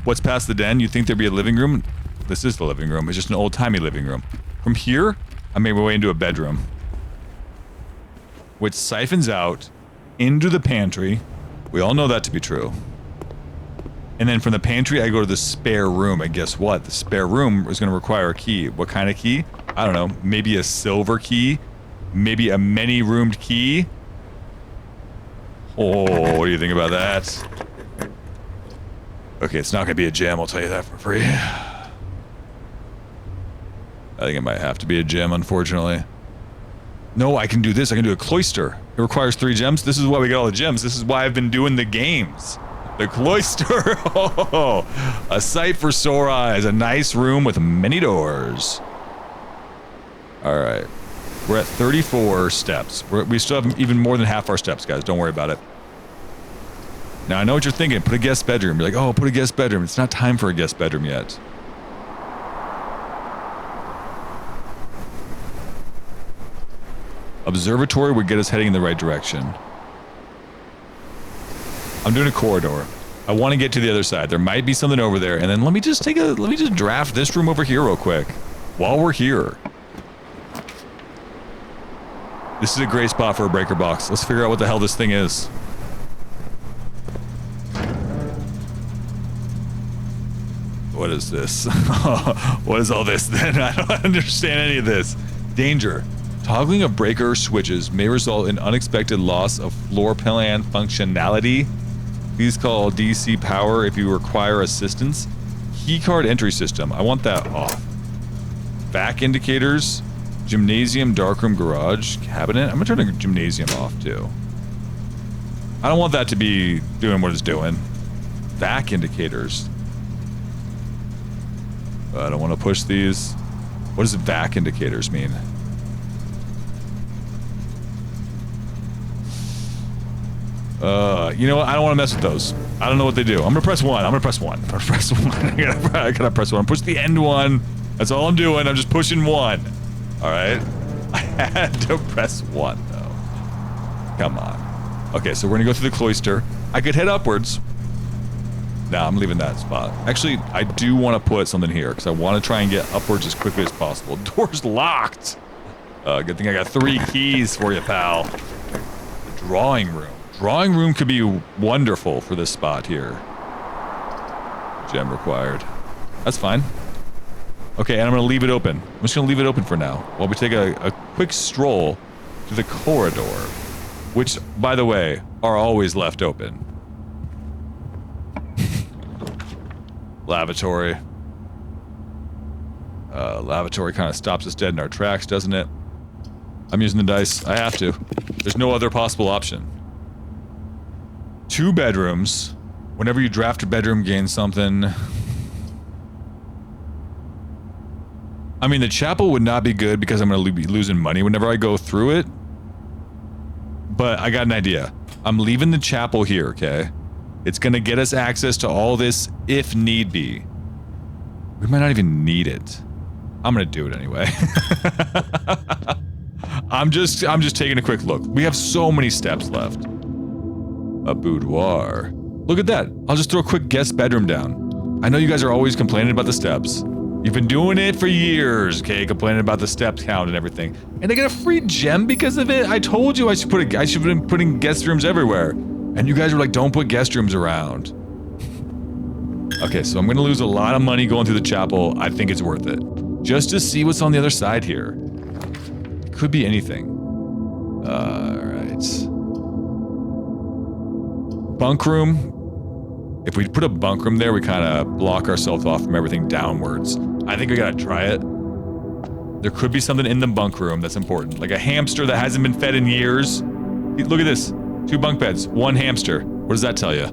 What's past the den? You think there'd be a living room? This is the living room. It's just an old-timey living room. From here, I make my way into a bedroom, which siphons out into the pantry. We all know that to be true. And then from the pantry, I go to the spare room. And guess what? The spare room is going to require a key. What kind of key? I don't know. Maybe a silver key. Maybe a many-roomed key. Oh, what do you think about that? Okay, it's not going to be a gem. I'll tell you that for free. I think it might have to be a gem, unfortunately. No, I can do this. I can do a cloister. It requires 3 gems. This is why we got all the gems. This is why I've been doing the games. The cloister. Oh, a sight for sore eyes. A nice room with many doors. All right. We're at 34 steps. We still have even more than half our steps, guys. Don't worry about it. Now, I know what you're thinking. Put a guest bedroom. You're like, oh, put a guest bedroom. It's not time for a guest bedroom yet. Observatory would get us heading in the right direction. I'm doing a corridor. I want to get to the other side. There might be something over there, and then let me just draft this room over here real quick while we're here. This is a great spot for a breaker box. Let's figure out what the hell this thing is. What is this? What is all this then? I don't understand any of this. Danger. Toggling of breaker switches may result in unexpected loss of floor plan functionality. Please call DC Power if you require assistance. Keycard entry system. I want that off. Back indicators. Gymnasium, darkroom, garage, cabinet. I'm gonna turn the gymnasium off too. I don't want that to be doing what it's doing. Back indicators. I don't want to push these. What does vac indicators mean? You know what? I don't want to mess with those. I don't know what they do. I'm gonna press 1. I'm gonna press 1. I gotta press 1. Push the end 1. That's all I'm doing. I'm just pushing 1. All right. I had to press 1 though. Come on. Okay, so we're gonna go through the cloister. I could head upwards. Nah, I'm leaving that spot. Actually, I do want to put something here because I want to try and get upwards as quickly as possible. Door's locked. Good thing I got 3 keys for you, pal. The drawing room. Drawing room could be wonderful for this spot here. Gem required. That's fine. Okay, and I'm going to leave it open. I'm just going to leave it open for now while we take a quick stroll to the corridor, which, by the way, are always left open. Lavatory. Lavatory kind of stops us dead in our tracks, doesn't it? I'm using the dice. I have to. There's no other possible option. 2 bedrooms. Whenever you draft a bedroom, gain something. I mean, the chapel would not be good because I'm going to be losing money whenever I go through it. But I got an idea. I'm leaving the chapel here, okay? It's going to get us access to all this if need be. We might not even need it. I'm going to do it anyway. I'm just taking a quick look. We have so many steps left. A boudoir. Look at that. I'll just throw a quick guest bedroom down. I know you guys are always complaining about the steps. You've been doing it for years, okay? Complaining about the steps count and everything. And I get a free gem because of it? I told you I should have been putting guest rooms everywhere. And you guys were like, don't put guest rooms around. Okay, so I'm gonna lose a lot of money going through the chapel. I think it's worth it. Just to see what's on the other side here. It could be anything. Alright. Bunk room. If we put a bunk room there, we kind of block ourselves off from everything downwards. I think we gotta try it. There could be something in the bunk room that's important. Like a hamster that hasn't been fed in years. Look at this. 2 bunk beds, 1 hamster. What does that tell you?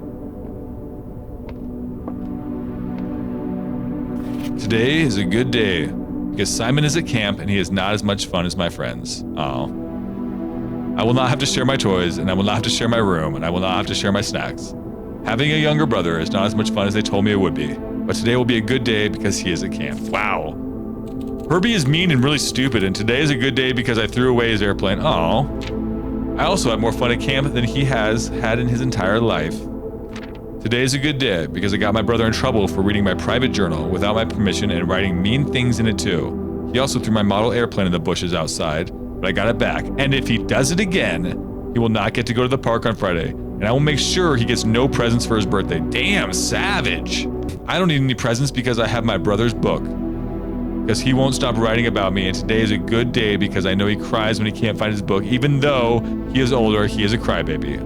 Today is a good day because Simon is at camp and he is not as much fun as my friends. Oh. I will not have to share my toys, and I will not have to share my room, and I will not have to share my snacks. Having a younger brother is not as much fun as they told me it would be, but today will be a good day because he is at camp. Wow. Herbie is mean and really stupid, and today is a good day because I threw away his airplane. Oh. I also have more fun at camp than he has had in his entire life. Today is a good day because I got my brother in trouble for reading my private journal without my permission and writing mean things in it too. He also threw my model airplane in the bushes outside, but I got it back. And if he does it again, he will not get to go to the park on Friday, and And I will make sure he gets no presents for his birthday. Damn, savage. I don't need any presents because I have my brother's book. Because he won't stop writing about me, and today is a good day because I know he cries when he can't find his book. Even though he is older, he is a crybaby.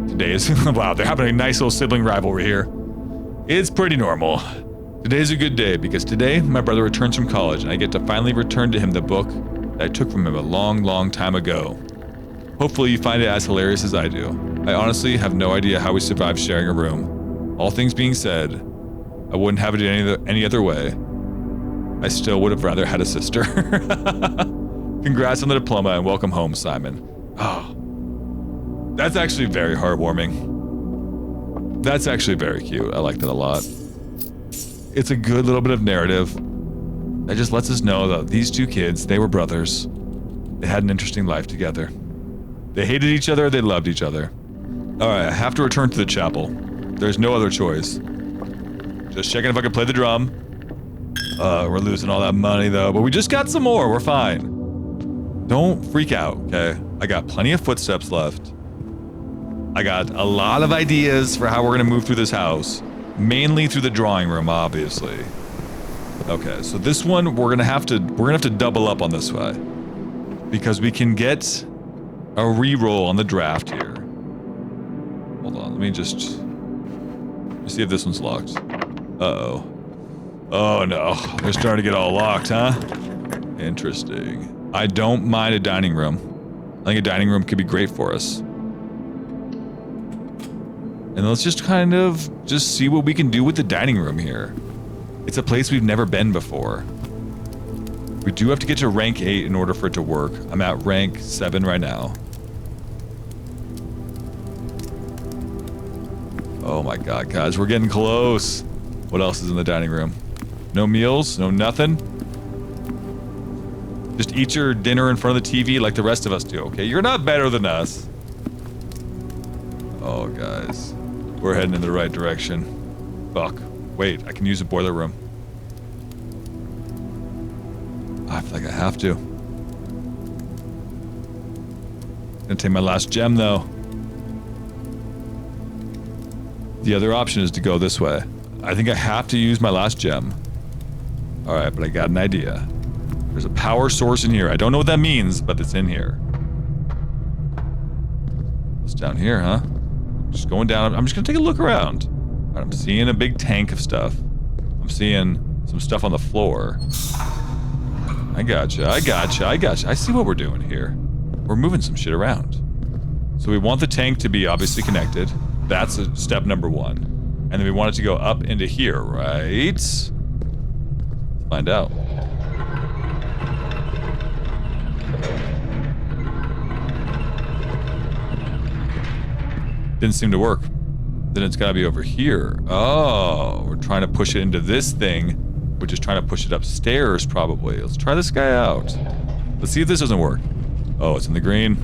Today is, wow, they're having a nice little sibling rivalry here. It's pretty normal. Today's a good day because today my brother returns from college and I get to finally return to him the book that I took from him a long, long time ago. Hopefully you find it as hilarious as I do. I honestly have no idea how we survived sharing a room. All things being said, I wouldn't have it any other way. I still would have rather had a sister. Congrats on the diploma and welcome home, Simon. Oh, that's actually very heartwarming. That's actually very cute. I like that a lot. It's a good little bit of narrative that just lets us know that these two kids, they were brothers. They had an interesting life together. They hated each other, they loved each other. Alright, I have to return to the chapel. There's no other choice. Just checking if I can play the drum. We're losing all that money though, but we just got some more, we're fine. Don't freak out, okay? I got plenty of footsteps left. I got a lot of ideas for how we're gonna move through this house. Mainly through the drawing room, obviously. Okay, so this one we're gonna have to double up on this way. Because we can get a reroll on the draft here. Hold on, let me see if this one's locked. Uh-oh. Oh no, they're starting to get all locked, huh? Interesting. I don't mind a dining room. I think a dining room could be great for us. And let's just kind of see what we can do with the dining room here. It's a place we've never been before. We do have to get to rank 8 in order for it to work. I'm at rank 7 right now. Oh my god, guys, we're getting close. What else is in the dining room? No meals, no nothing. Just eat your dinner in front of the TV like the rest of us do, okay? You're not better than us. Oh, guys. We're heading in the right direction. Fuck. Wait, I can use the boiler room. I feel like I have to. Gonna take my last gem, though. The other option is to go this way. I think I have to use my last gem. Alright, but I got an idea. There's a power source in here. I don't know what that means, but it's in here. It's down here, huh? Just going down. I'm just gonna take a look around. Right, I'm seeing a big tank of stuff. I'm seeing some stuff on the floor. I gotcha. I see what we're doing here. We're moving some shit around. So we want the tank to be obviously connected. That's step number 1. And then we want it to go up into here, right? Let's find out. Didn't seem to work. Then it's gotta be over here. Oh, we're trying to push it into this thing, which is trying to push it upstairs, probably. Let's try this guy out. Let's see if this doesn't work. Oh, it's in the green.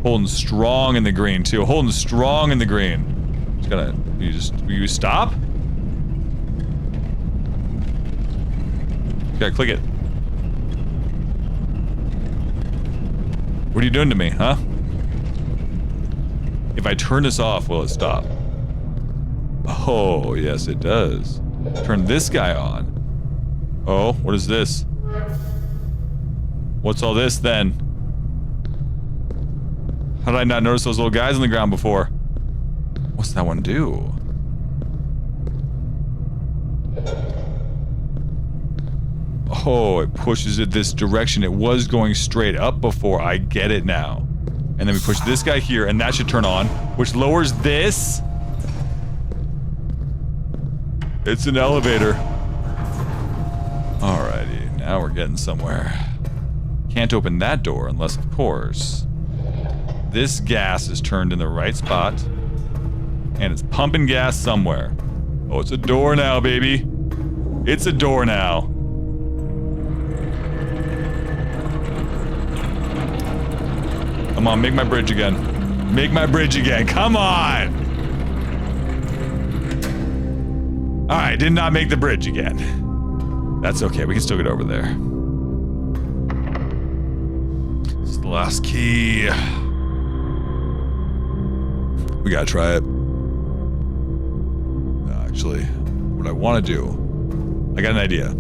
Holding strong in the green, too. Holding strong in the green. Just gonna... Will you stop? Okay, click it. What are you doing to me, huh? If I turn this off, will it stop? Oh, yes it does. Turn this guy on. Oh, what is this? What's all this then? How did I not notice those little guys on the ground before? What's that one do? Oh, it pushes it this direction. It was going straight up before. I get it now. And then we push this guy here, and that should turn on, which lowers this. It's an elevator. Alrighty, now we're getting somewhere. Can't open that door unless, of course, this gas is turned in the right spot, and it's pumping gas somewhere. Oh, it's a door now, baby. It's a door now. Come on, make my bridge again. Make my bridge again. Come on! Alright, did not make the bridge again. That's okay, we can still get over there. It's the last key. We gotta try it. Actually, what I want to do, I got an idea.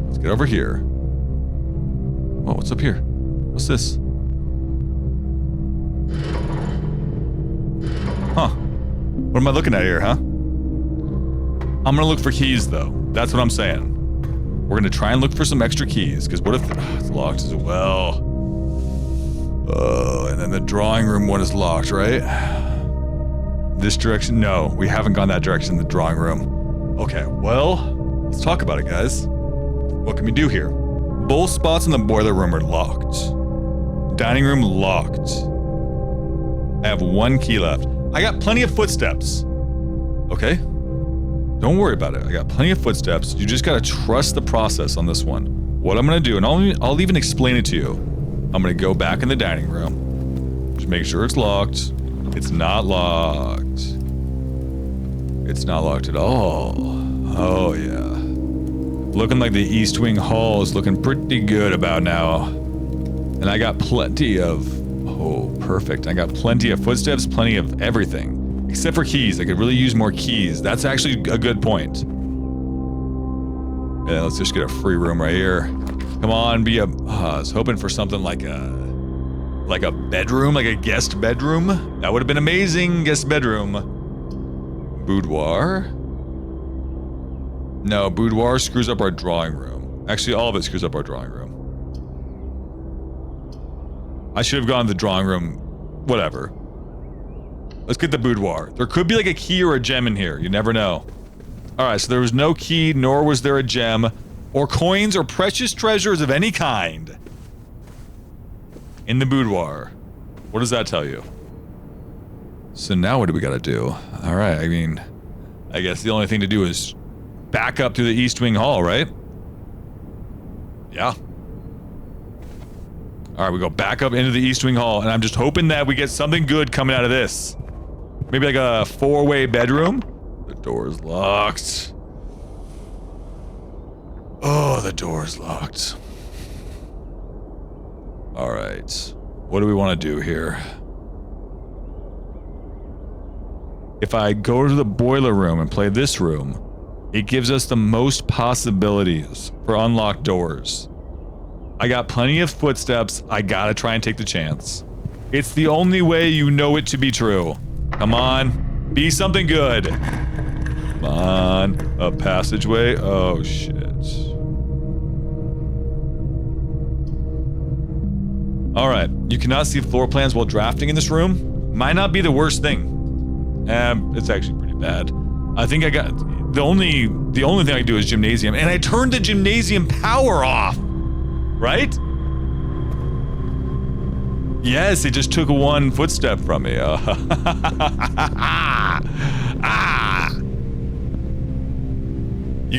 Let's get over here. Oh, what's up here? What's this? Huh. What am I looking at here, huh? I'm gonna look for keys, though. That's what I'm saying. We're gonna try and look for some extra keys, because what if it's locked as well? Oh, and then the drawing room one is locked, right? This direction? No, we haven't gone that direction in the drawing room. Okay, well, let's talk about it, guys. What can we do here? Both spots in the boiler room are locked. Dining room locked. I have one key left. I got plenty of footsteps. Okay? Don't worry about it. I got plenty of footsteps. You just gotta trust the process on this one. What I'm gonna do, and I'll even explain it to you. I'm gonna go back in the dining room. Just make sure it's locked. It's not locked. It's not locked at all. Oh yeah. Looking like the East Wing Hall is looking pretty good about now. And I got plenty of... Oh, perfect. I got plenty of footsteps, plenty of everything. Except for keys. I could really use more keys. That's actually a good point. Yeah, let's just get a free room right here. Come on, be a... I was hoping for something like a bedroom, like a guest bedroom. That would have been amazing, guest bedroom. Boudoir? No, boudoir screws up our drawing room. Actually, all of it screws up our drawing room. I should have gone to the drawing room. Whatever. Let's get the boudoir. There could be like a key or a gem in here. You never know. Alright, so there was no key, nor was there a gem, or coins, or precious treasures of any kind in the boudoir. What does that tell you? So now what do we gotta do? Alright, I mean, I guess the only thing to do is back up to the East Wing Hall, right? Yeah. Alright, we go back up into the East Wing Hall, and I'm just hoping that we get something good coming out of this. Maybe like a four-way bedroom? The door's locked. Oh, the door's locked. Alright. What do we want to do here? If I go to the boiler room and play this room, it gives us the most possibilities for unlocked doors. I got plenty of footsteps. I gotta try and take the chance. It's the only way you know it to be true. Come on. Be something good. Come on. A passageway. Oh, shit. Alright. You cannot see floor plans while drafting in this room. Might not be the worst thing. It's actually pretty bad. I think I got... The only thing I can do is gymnasium. And I turned the gymnasium power off. Right? Yes, it just took one footstep from me. You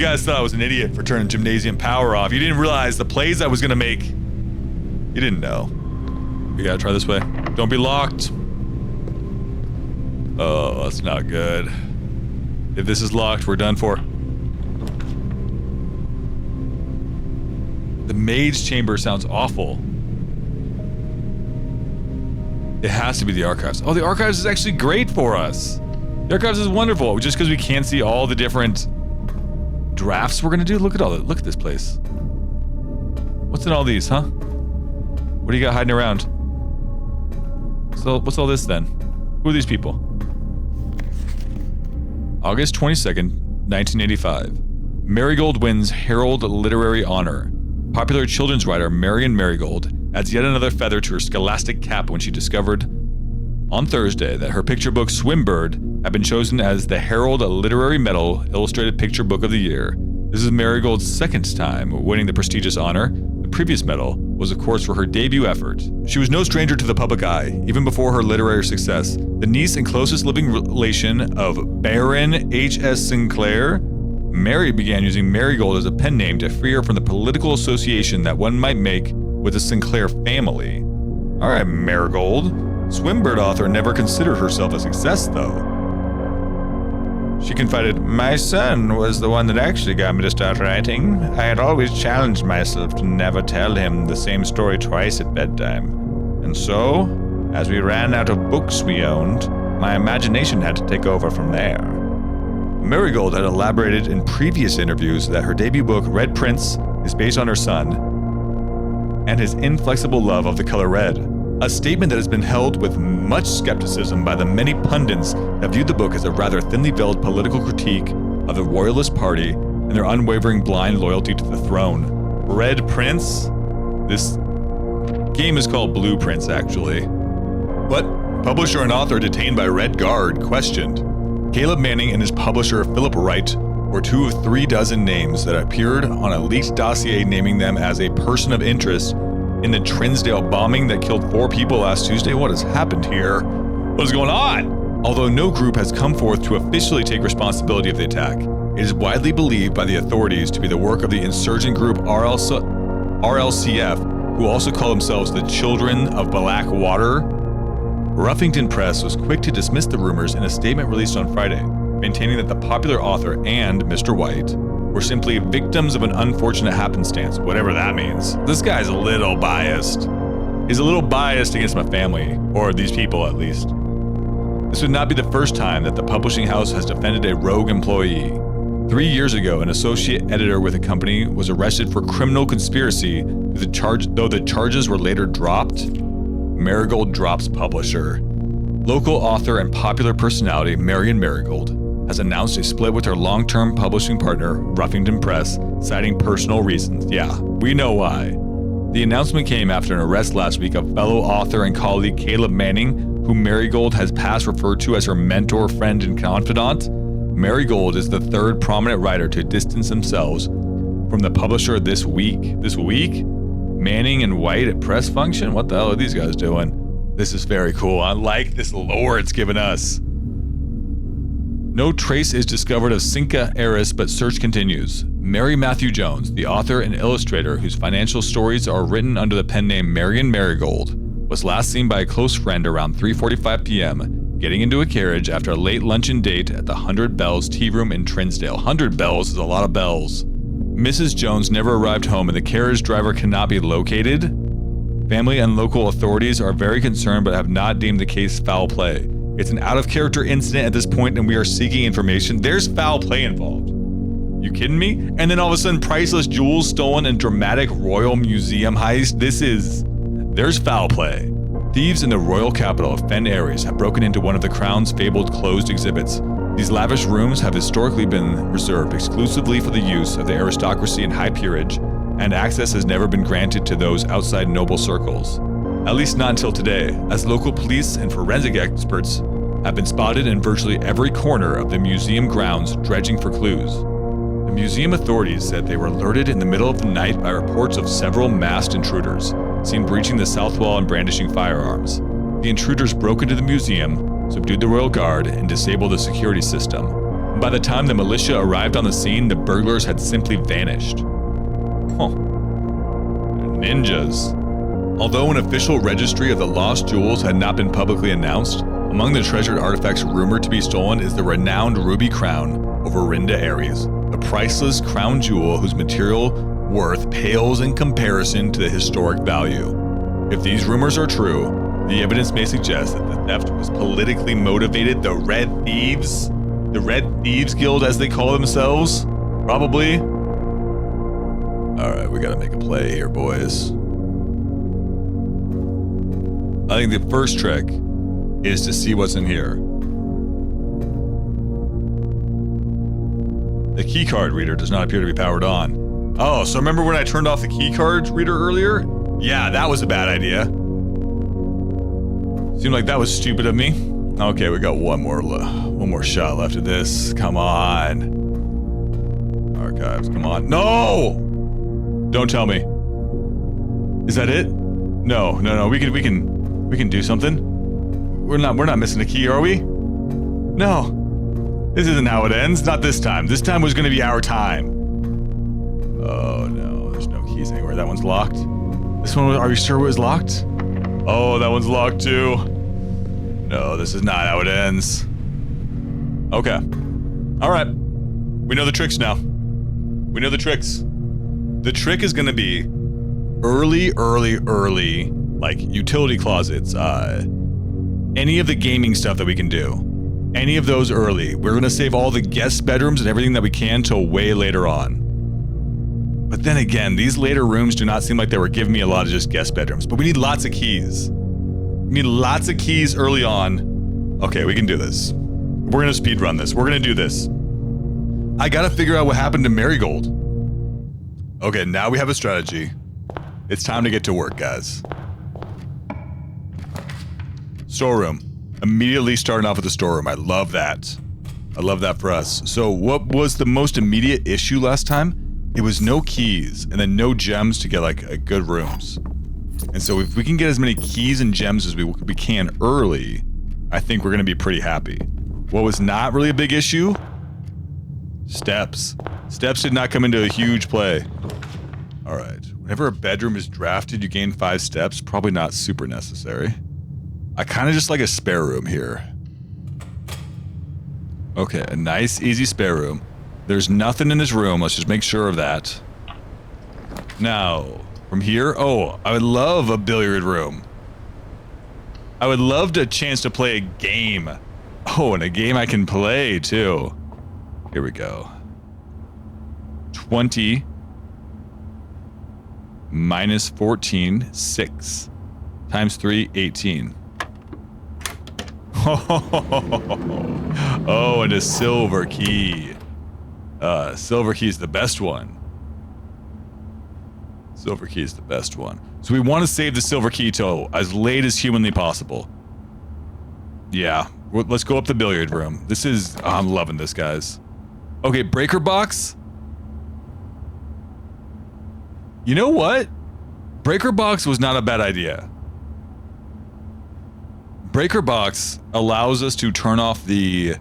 guys thought I was an idiot for turning gymnasium power off. You didn't realize the plays I was gonna make. You didn't know. We gotta try this way. Don't be locked. Oh, that's not good. If this is locked, we're done for. The maid's chamber sounds awful. It has to be the archives. Oh, the archives is actually great for us. The archives is wonderful. Just because we can't see all the different drafts we're gonna do. Look at all that. Look at this place. What's in all these, huh? What do you got hiding around? So, what's all this then? Who are these people? August 22nd, 1985. Marigold wins Herald Literary Honor. Popular children's writer Marion Marigold adds yet another feather to her scholastic cap when she discovered on Thursday that her picture book Swimbird had been chosen as the Herald Literary Medal Illustrated Picture Book of the Year. This is Marigold's second time winning the prestigious honor. The previous medal was, of course, for her debut effort. She was no stranger to the public eye. Even before her literary success, the niece and closest living relation of Baron H.S. Sinclair, Mary began using Marigold as a pen name to free her from the political association that one might make with the Sinclair family. Alright, Marigold. Swimbird author never considered herself a success, though. She confided, "My son was the one that actually got me to start writing. I had always challenged myself to never tell him the same story twice at bedtime. And so, as we ran out of books we owned, my imagination had to take over from there. Marigold had elaborated in previous interviews that her debut book, Red Prince, is based on her son and his inflexible love of the color red. A statement that has been held with much skepticism by the many pundits that viewed the book as a rather thinly veiled political critique of the Royalist Party and their unwavering blind loyalty to the throne. Red Prince? This game is called Blue Prince, actually. But publisher and author detained by Red Guard questioned. Caleb Manning and his publisher Philip Wright were 2 of 3 dozen names that appeared on a leaked dossier naming them as a person of interest in the Trinsdale bombing that killed 4 people last Tuesday. What has happened here? What is going on? Although no group has come forth to officially take responsibility of the attack, it is widely believed by the authorities to be the work of the insurgent group RLCF, who also call themselves the Children of Blackwater. Ruffington Press was quick to dismiss the rumors in a statement released on Friday, maintaining that the popular author and Mr. White were simply victims of an unfortunate happenstance, whatever that means. This guy's a little biased. He's a little biased against my family, or these people at least. This would not be the first time that the publishing house has defended a rogue employee. 3 years ago, an associate editor with a company was arrested for criminal conspiracy, though the charges were later dropped. Marigold drops publisher. Local author and popular personality Marion Marigold has announced a split with her long-term publishing partner, Ruffington Press, citing personal reasons. Yeah, we know why. The announcement came after an arrest last week of fellow author and colleague Caleb Manning, whom Marigold has past referred to as her mentor, friend, and confidant. Marigold is the 3rd prominent writer to distance themselves from the publisher this week. This week? Manning and White at press function? What the hell are these guys doing? This is very cool. I like this lore it's given us. No trace is discovered of Cinca heiress, but search continues. Mary Matthew Jones, the author and illustrator whose financial stories are written under the pen name Marion Marigold, was last seen by a close friend around 3:45 p.m., getting into a carriage after a late luncheon date at the 100 Bells Tea Room in Trinsdale. 100 bells is a lot of bells. Mrs. Jones never arrived home and the carriage driver cannot be located. Family and local authorities are very concerned but have not deemed the case foul play. It's an out-of-character incident at this point and we are seeking information. There's foul play involved. You kidding me? And then all of a sudden, priceless jewels stolen in dramatic royal museum heist. There's foul play. Thieves in the royal capital of Fen Ares have broken into one of the Crown's fabled closed exhibits. These lavish rooms have historically been reserved exclusively for the use of the aristocracy and high peerage, and access has never been granted to those outside noble circles. At least not until today, as local police and forensic experts have been spotted in virtually every corner of the museum grounds dredging for clues. The museum authorities said they were alerted in the middle of the night by reports of several masked intruders, seen breaching the south wall and brandishing firearms. The intruders broke into the museum, subdued the royal guard, and disabled the security system. By the time the militia arrived on the scene, the burglars had simply vanished. Ninjas. Although an official registry of the lost jewels had not been publicly announced, among the treasured artifacts rumored to be stolen is the renowned ruby crown of Orinda Ares, a priceless crown jewel whose material worth pales in comparison to the historic value. If these rumors are true, the evidence may suggest that the theft was politically motivated. The Red Thieves Guild, as they call themselves, probably. All right, we gotta make a play here, boys. I think the first trick is to see what's in here. The keycard reader does not appear to be powered on. Oh, so remember when I turned off the keycard reader earlier? Yeah, that was a bad idea. Seemed like that was stupid of me. Okay, we got one more shot left of this. Come on. Archives, come on. No! Don't tell me. Is that it? No. We can do something. We're not missing a key, are we? No. This isn't how it ends. Not this time. This time was gonna be our time. Oh no, there's no keys anywhere. That one's locked. This one, are you sure it was locked? Oh, that one's locked too. No, this is not how it ends. Okay. All right. We know the tricks now. We know the tricks. The trick is gonna be early, like utility closets, any of the gaming stuff that we can do. Any of those early. We're going to save all the guest bedrooms and everything that we can till way later on. But then again, these later rooms do not seem like they were giving me a lot of just guest bedrooms. But we need lots of keys. We need lots of keys early on. Okay, we can do this. We're going to speed run this. We're going to do this. I got to figure out what happened to Marigold. Okay, now we have a strategy. It's time to get to work, guys. Storeroom. Immediately starting off with the storeroom. I love that. I love that for us. So what was the most immediate issue last time? It was no keys and then no gems to get like good rooms. And so if we can get as many keys and gems as we can early, I think we're going to be pretty happy. What was not really a big issue? Steps. Steps did not come into a huge play. All right. Whenever a bedroom is drafted, you gain 5 steps. Probably not super necessary. I kind of just like a spare room here. Okay, a nice, easy spare room. There's nothing in this room. Let's just make sure of that. Now, from here, oh, I would love a billiard room. I would love a chance to play a game. Oh, and a game I can play, too. Here we go. 20 minus 14, 6. Times 3, 18. Oh, and a silver key. Silver key is the best one. Silver key is the best one. So we want to save the silver key till as late as humanly possible. Yeah, let's go up the billiard room. This is, oh, I'm loving this, guys. Okay, breaker box. You know what? Breaker box was not a bad idea. Breaker box allows us to turn off the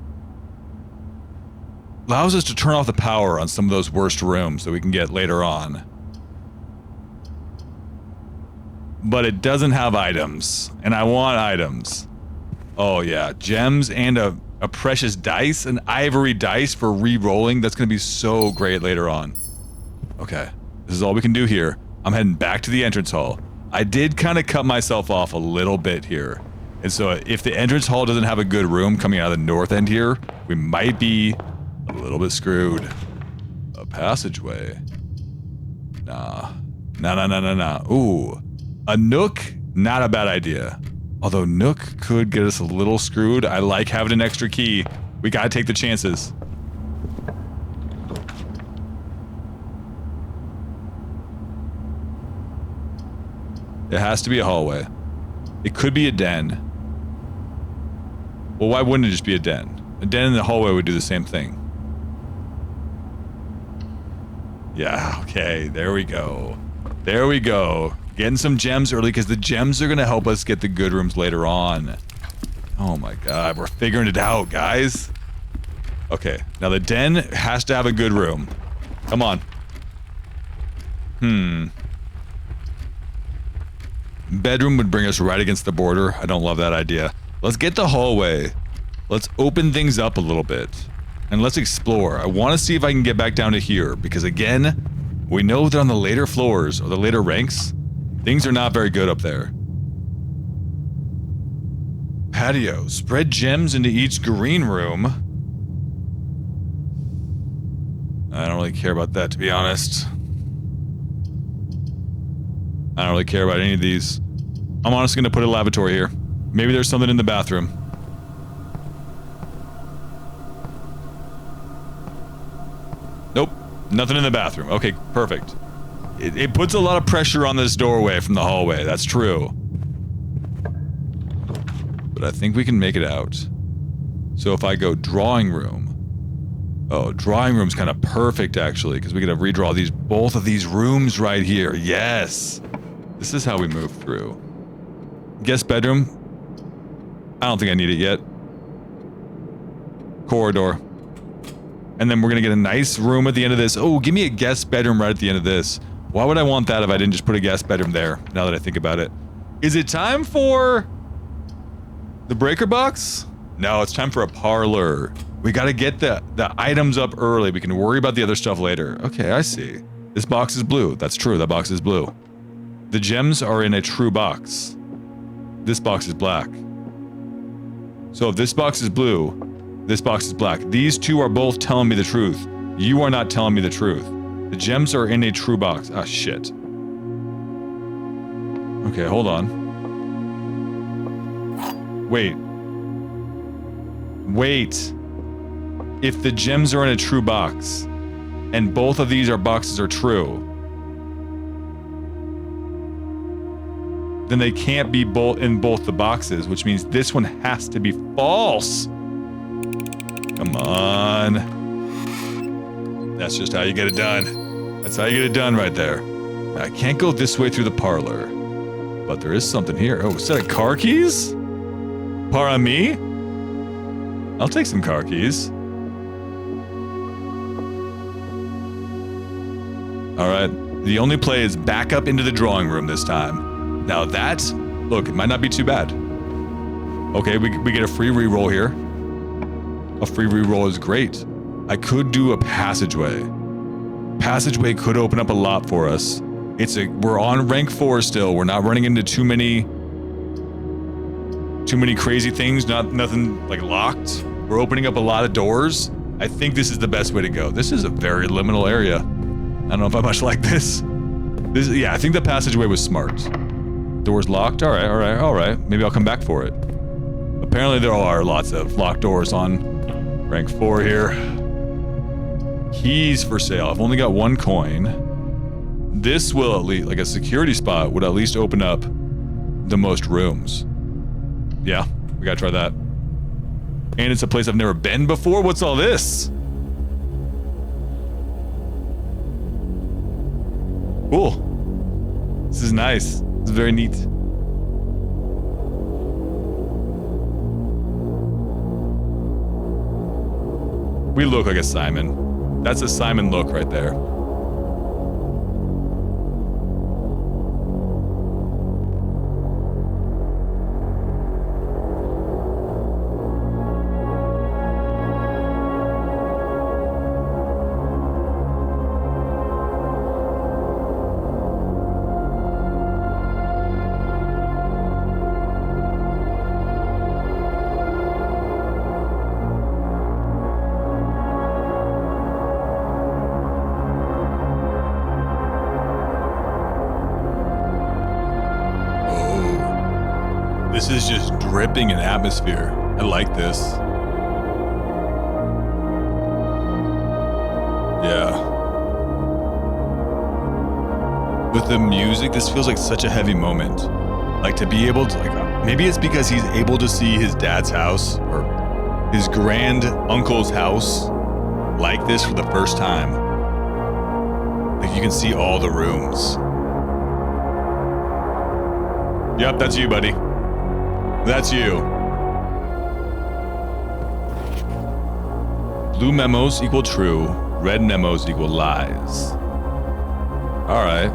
power on some of those worst rooms that we can get later on. But it doesn't have items, and I want items. Oh yeah, gems and a precious dice, an ivory dice for re-rolling. That's gonna be so great later on. Okay, this is all we can do here. I'm heading back to the entrance hall. I did kind of cut myself off a little bit here. And so if the entrance hall doesn't have a good room coming out of the north end here, we might be a little bit screwed. A passageway. Nah. Ooh. A nook, not a bad idea. Although nook could get us a little screwed. I like having an extra key. We gotta take the chances. It has to be a hallway. It could be a den. Well, why wouldn't it just be a den? A den in the hallway would do the same thing. Yeah, okay, there we go. There we go. Getting some gems early because the gems are going to help us get the good rooms later on. Oh my god, we're figuring it out, guys. Okay, now the den has to have a good room. Come on. Bedroom would bring us right against the border. I don't love that idea. Let's get the hallway. Let's open things up a little bit. And let's explore. I want to see if I can get back down to here. Because again, we know that on the later floors, or the later ranks, things are not very good up there. Patio. Spread gems into each green room. I don't really care about that, to be honest. I don't really care about any of these. I'm honestly going to put a lavatory here. Maybe there's something in the bathroom. Nope. Nothing in the bathroom. Okay, perfect. It puts a lot of pressure on this doorway from the hallway. That's true. But I think we can make it out. So if I go drawing room. Oh, drawing room's kind of perfect, actually, because we get to redraw both of these rooms right here. Yes! This is how we move through. Guest bedroom. I don't think I need it yet. Corridor. And then we're gonna get a nice room at the end of this. Oh, give me a guest bedroom right at the end of this. Why would I want that if I didn't just put a guest bedroom there, now that I think about it? Is it time for the breaker box? No, it's time for a parlor. We gotta get the items up early. We can worry about the other stuff later. Okay, I see. This box is blue. That's true, that box is blue. The gems are in a true box. This box is black. So if this box is blue, this box is black. These two are both telling me the truth. You are not telling me the truth. The gems are in a true box. Ah, shit. Okay, hold on. Wait. Wait. If the gems are in a true box, and both of these boxes are true, then they can't be in both the boxes, which means this one has to be false. Come on. That's just how you get it done. That's how you get it done right there. I can't go this way through the parlor, but there is something here. Oh, a set of car keys? Para me? I'll take some car keys. All right. The only play is back up into the drawing room this time. Now that, look, it might not be too bad. Okay, we get a free reroll here. A free reroll is great. I could do a passageway. Passageway could open up a lot for us. We're on rank 4 still. We're not running into too many crazy things. Nothing like locked. We're opening up a lot of doors. I think this is the best way to go. This is a very liminal area. I don't know if I much like this. Yeah, I think the passageway was smart. Doors locked. All right. Maybe I'll come back for it. Apparently there are lots of locked doors on rank 4 here. Keys for sale. I've only got 1 coin. This will at least, like a security spot, would at least open up the most rooms. Yeah, we gotta try that. And it's a place I've never been before. What's all this? Cool. This is nice. It's very neat. We look like a Simon. That's a Simon look right there. This is just dripping in atmosphere. I like this. Yeah. With the music, this feels like such a heavy moment. Like to be able to, like, maybe it's because he's able to see his dad's house or his grand uncle's house like this for the first time. Like you can see all the rooms. Yep, that's you, buddy. That's you. Blue memos equal true. Red memos equal lies. All right.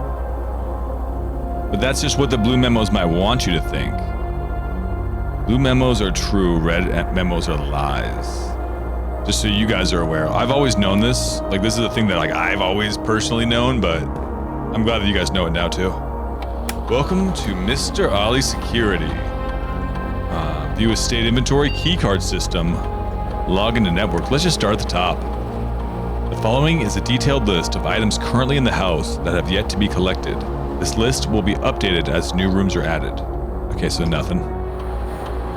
But that's just what the blue memos might want you to think. Blue memos are true. Red memos are lies. Just so you guys are aware. I've always known this. Like this is a thing that like I've always personally known, but I'm glad that you guys know it now too. Welcome to Mr. Ollie Security. View estate inventory, keycard system, log into network. Let's just start at the top. The following is a detailed list of items currently in the house that have yet to be collected. This list will be updated as new rooms are added. Okay, so nothing.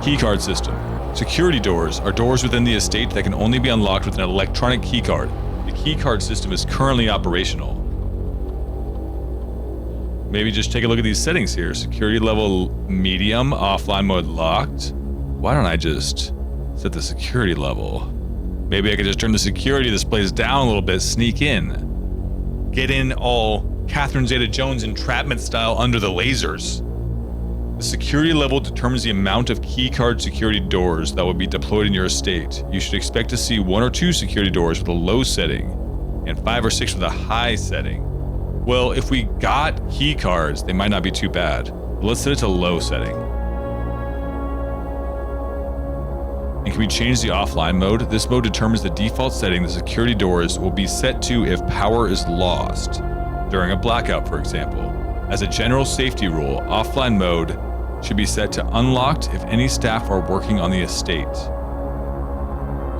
Keycard system. Security doors are doors within the estate that can only be unlocked with an electronic keycard. The keycard system is currently operational. Maybe just take a look at these settings here. Security level medium, offline mode locked. Why don't I just set the security level? Maybe I could just turn the security of this place down a little bit, sneak in. Get in all Catherine Zeta-Jones entrapment style under the lasers. The security level determines the amount of keycard security doors that will be deployed in your estate. You should expect to see 1 or 2 security doors with a low setting and 5 or 6 with a high setting. Well, if we got keycards, they might not be too bad. But let's set it to low setting. And can we change the offline mode? This mode determines the default setting the security doors will be set to if power is lost. During a blackout, for example. As a general safety rule, offline mode should be set to unlocked if any staff are working on the estate.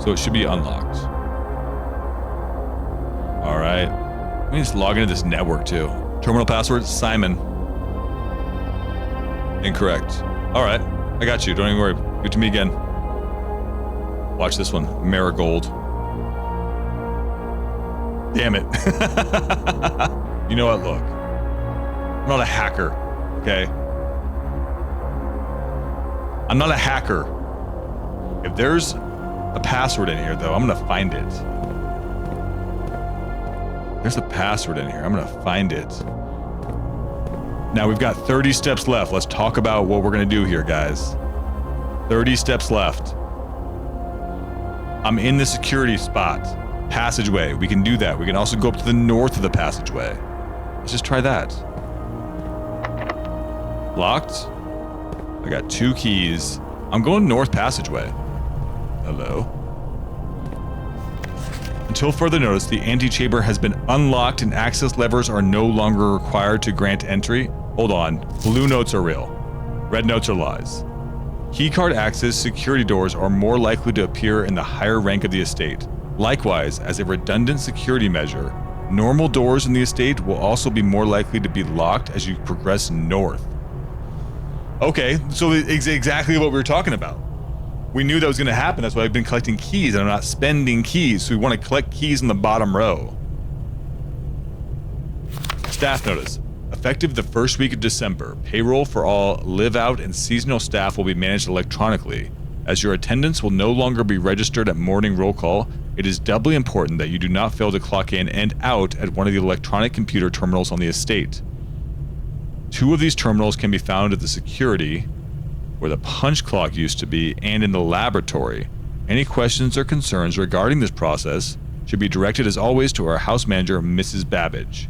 So it should be unlocked. All right. Let me just log into this network too. Terminal password, Simon. Incorrect. All right. I got you. Don't even worry. Give it to me again. Watch this one. Marigold. Damn it. You know what? Look. I'm not a hacker. Okay? I'm not a hacker. If there's a password in here, though, I'm going to find it. There's a password in here. I'm going to find it. Now, we've got 30 steps left. Let's talk about what we're going to do here, guys. 30 steps left. I'm in the security spot. Passageway. We can do that. We can also go up to the north of the passageway. Let's just try that. Locked. I got 2 keys. I'm going north passageway. Hello. Until further notice, the antechamber has been unlocked and access levers are no longer required to grant entry. Hold on. Blue notes are real. Red notes are lies. Keycard access security doors are more likely to appear in the higher rank of the estate. Likewise, as a redundant security measure, normal doors in the estate will also be more likely to be locked as you progress north. Okay, so it's exactly what we were talking about. We knew that was going to happen. That's why I've been collecting keys and I'm not spending keys. So we want to collect keys in the bottom row. Staff notice. Effective the first week of December, payroll for all live-out and seasonal staff will be managed electronically. As your attendance will no longer be registered at morning roll call, it is doubly important that you do not fail to clock in and out at one of the electronic computer terminals on the estate. 2 of these terminals can be found at the security, where the punch clock used to be, and in the laboratory. Any questions or concerns regarding this process should be directed as always to our house manager, Mrs. Babbage.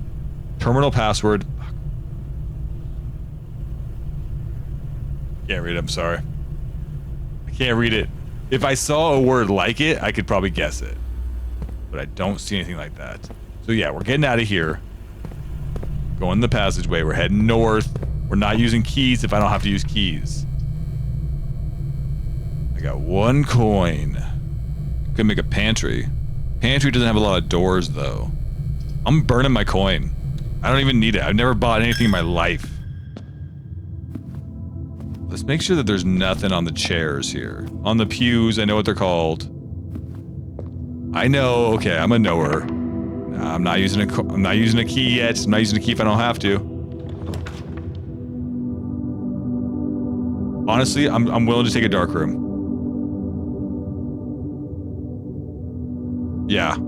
Terminal password. Can't read it, I'm sorry. I can't read it. If I saw a word like it, I could probably guess it. But I don't see anything like that. So yeah, we're getting out of here. Going the passageway, we're heading north. We're not using keys if I don't have to use keys. I got 1 coin. Could make a pantry. Pantry doesn't have a lot of doors though. I'm burning my coin. I don't even need it. I've never bought anything in my life. Let's make sure that there's nothing on the chairs here. On the pews, I know what they're called. I know, okay, I'm a knower. I'm not using a key yet. I'm not using a key if I don't have to. Honestly, I'm willing to take a dark room. Yeah.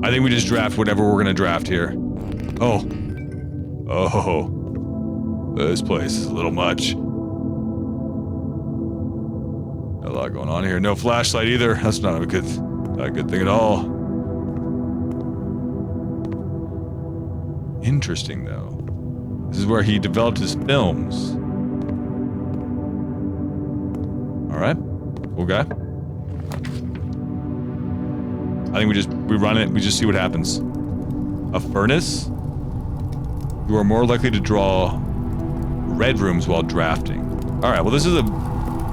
I think we just draft whatever we're gonna draft here. Oh. Oh. This place is a little much. A lot going on here. No flashlight either. That's not a good thing at all. Interesting though. This is where he developed his films. All right. Cool guy. I think we run it. We just see what happens. A furnace. You are more likely to draw red rooms while drafting. All right, well, this is a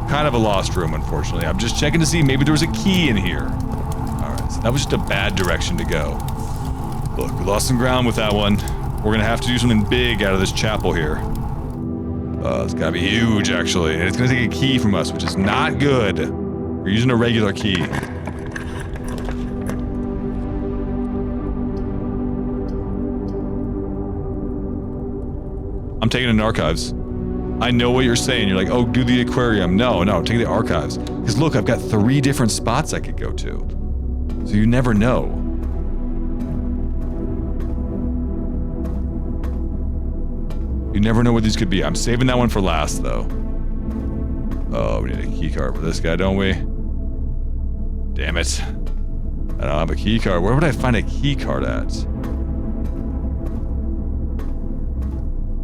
kind of a lost room, unfortunately. I'm just checking to see maybe there was a key in here. All right, so that was just a bad direction to go. Look, we lost some ground with that one. We're gonna have to do something big out of this chapel here. It's gotta be huge, actually. And it's gonna take a key from us, which is not good. We're using a regular key. I'm taking it in archives. I know what you're saying. You're like, oh, do the aquarium. No, take the archives. Because look, I've got 3 different spots I could go to. So you never know. You never know what these could be. I'm saving that one for last, though. Oh, we need a key card for this guy, don't we? Damn it. I don't have a key card. Where would I find a key card at?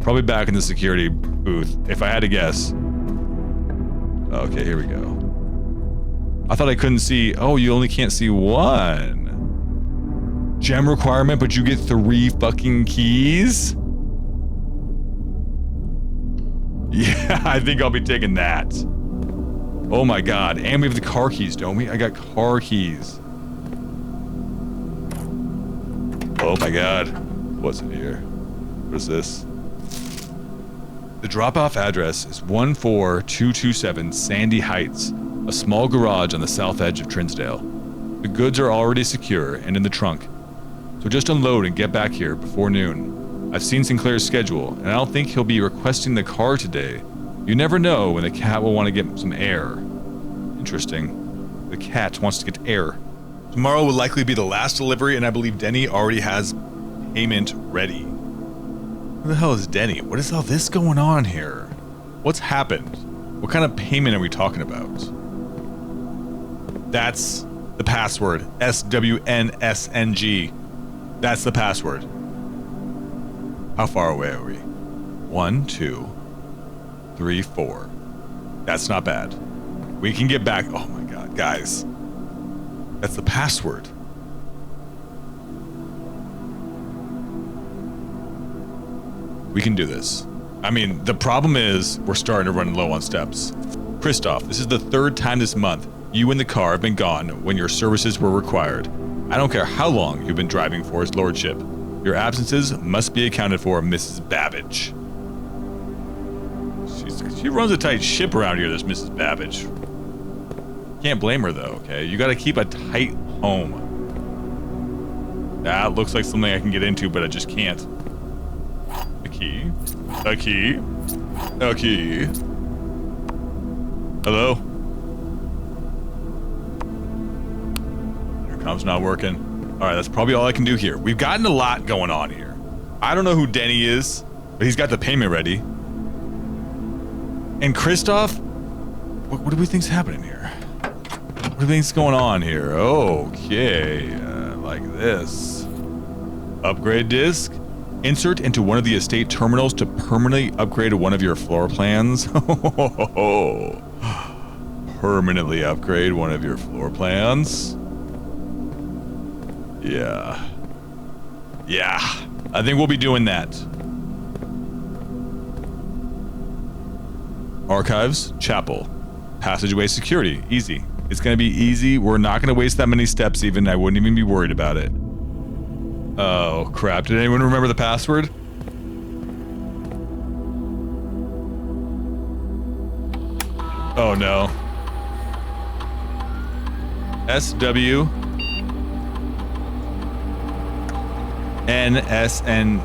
Probably back in the security booth, if I had to guess. Okay, here we go. I thought I couldn't see. Oh, you only can't see 1. Gem requirement, but you get 3 fucking keys? Yeah, I think I'll be taking that. Oh my god. And we have the car keys, don't we? I got car keys. Oh my god. What's in here? What is this? The drop-off address is 14227 Sandy Heights, a small garage on the south edge of Trinsdale. The goods are already secure and in the trunk, so just unload and get back here before noon. I've seen Sinclair's schedule, and I don't think he'll be requesting the car today. You never know when the cat will want to get some air. Interesting. The cat wants to get air. Tomorrow will likely be the last delivery, and I believe Denny already has payment ready. Who the hell is Denny? What is all this going on here? What's happened? What kind of payment are we talking about? That's the password. SWNSNG. That's the password. How far away are we? 1, 2, 3, 4. That's not bad. We can get back. Oh my god, guys. That's the password. We can do this. I mean, the problem is we're starting to run low on steps. Christoph, this is the 3rd time this month you and the car have been gone when your services were required. I don't care how long you've been driving for his lordship. Your absences must be accounted for, Mrs. Babbage. She runs a tight ship around here, this Mrs. Babbage. Can't blame her though, okay? You gotta keep a tight home. That looks like something I can get into, but I just can't. A key. A key. A key. Hello? Intercom's not working. Alright, that's probably all I can do here. We've gotten a lot going on here. I don't know who Denny is, but he's got the payment ready. And Christoph? What do we think's happening here? What do we think's going on here? Okay, like this. Upgrade disc. Insert into one of the estate terminals to permanently upgrade one of your floor plans. Permanently upgrade one of your floor plans. Yeah. Yeah. I think we'll be doing that. Archives, chapel, passageway security, easy. It's gonna be easy. We're not gonna waste that many steps even. I wouldn't even be worried about it. Oh crap, did anyone remember the password? Oh no. SW NSNG.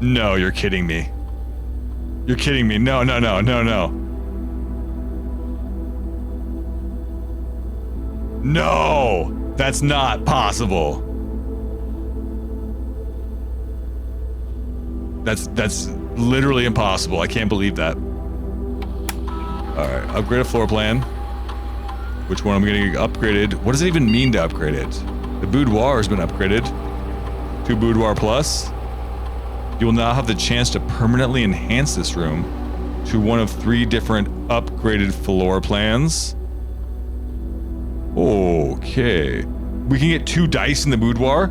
No, you're kidding me. You're kidding me. No, no, no, no, no. No! That's not possible. That's literally impossible. I can't believe that. Alright, upgrade a floor plan. Which one am I getting upgraded? What does it even mean to upgrade it? The boudoir has been upgraded to boudoir plus. You will now have the chance to permanently enhance this room to one of 3 different upgraded floor plans. Okay. We can get 2 dice in the boudoir?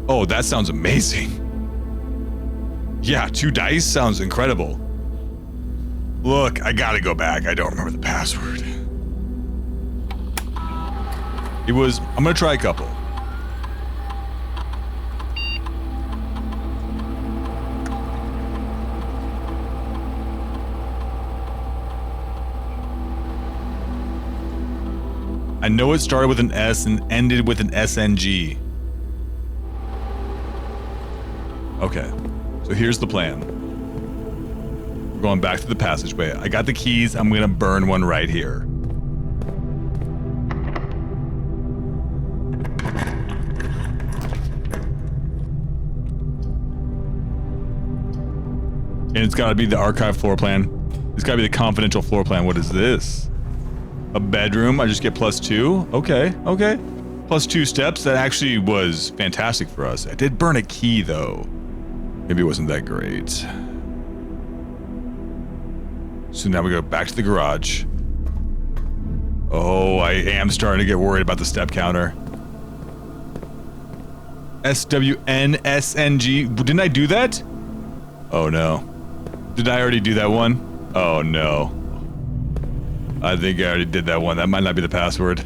Oh, that sounds amazing. Yeah, 2 dice sounds incredible. Look, I gotta go back. I don't remember the password. It was... I'm gonna try a couple. I know it started with an S and ended with an SNG. Okay, so here's the plan. We're going back to the passageway. I got the keys. I'm gonna burn one right here. And it's gotta be the archive floor plan. It's gotta be the confidential floor plan. What is this? A bedroom, I just get +2? Okay, okay. +2 steps, that actually was fantastic for us. I did burn a key though. Maybe it wasn't that great. So now we go back to the garage. Oh, I am starting to get worried about the step counter. SWNSNG. Didn't I do that? Oh no. Did I already do that one? Oh no. I think I already did that one. That might not be the password.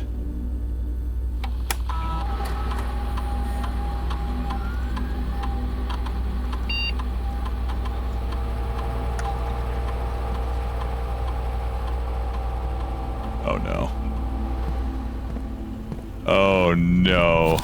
Oh no. Oh no.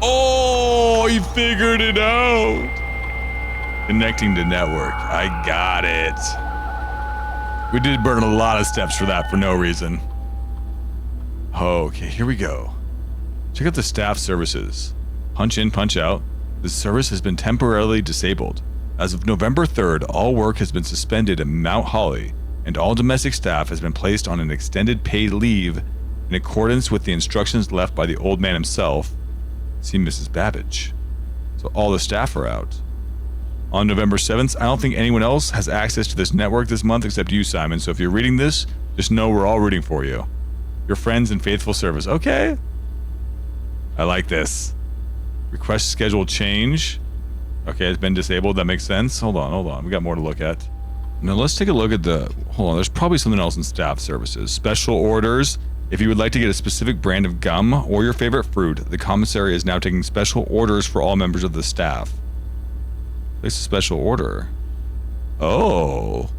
Oh, he figured it out. Connecting to network. I got it. We did burn a lot of steps for that for no reason. Okay, here we go. Check out the staff services. Punch in, punch out. The service has been temporarily disabled. As of November 3rd, all work has been suspended at Mount Holly, and all domestic staff has been placed on an extended paid leave in accordance with the instructions left by the old man himself. See Mrs. Babbage. So all the staff are out. On November 7th, I don't think anyone else has access to this network this month except you, Simon. So if you're reading this, just know we're all rooting for you. Your friends and faithful service. Okay. I like this. Request schedule change. Okay, it's been disabled. That makes sense. Hold on. We got more to look at. Now let's take a look at the... Hold on, there's probably something else in staff services. Special orders. If you would like to get a specific brand of gum or your favorite fruit, the commissary is now taking special orders for all members of the staff. Place a special order. Oh.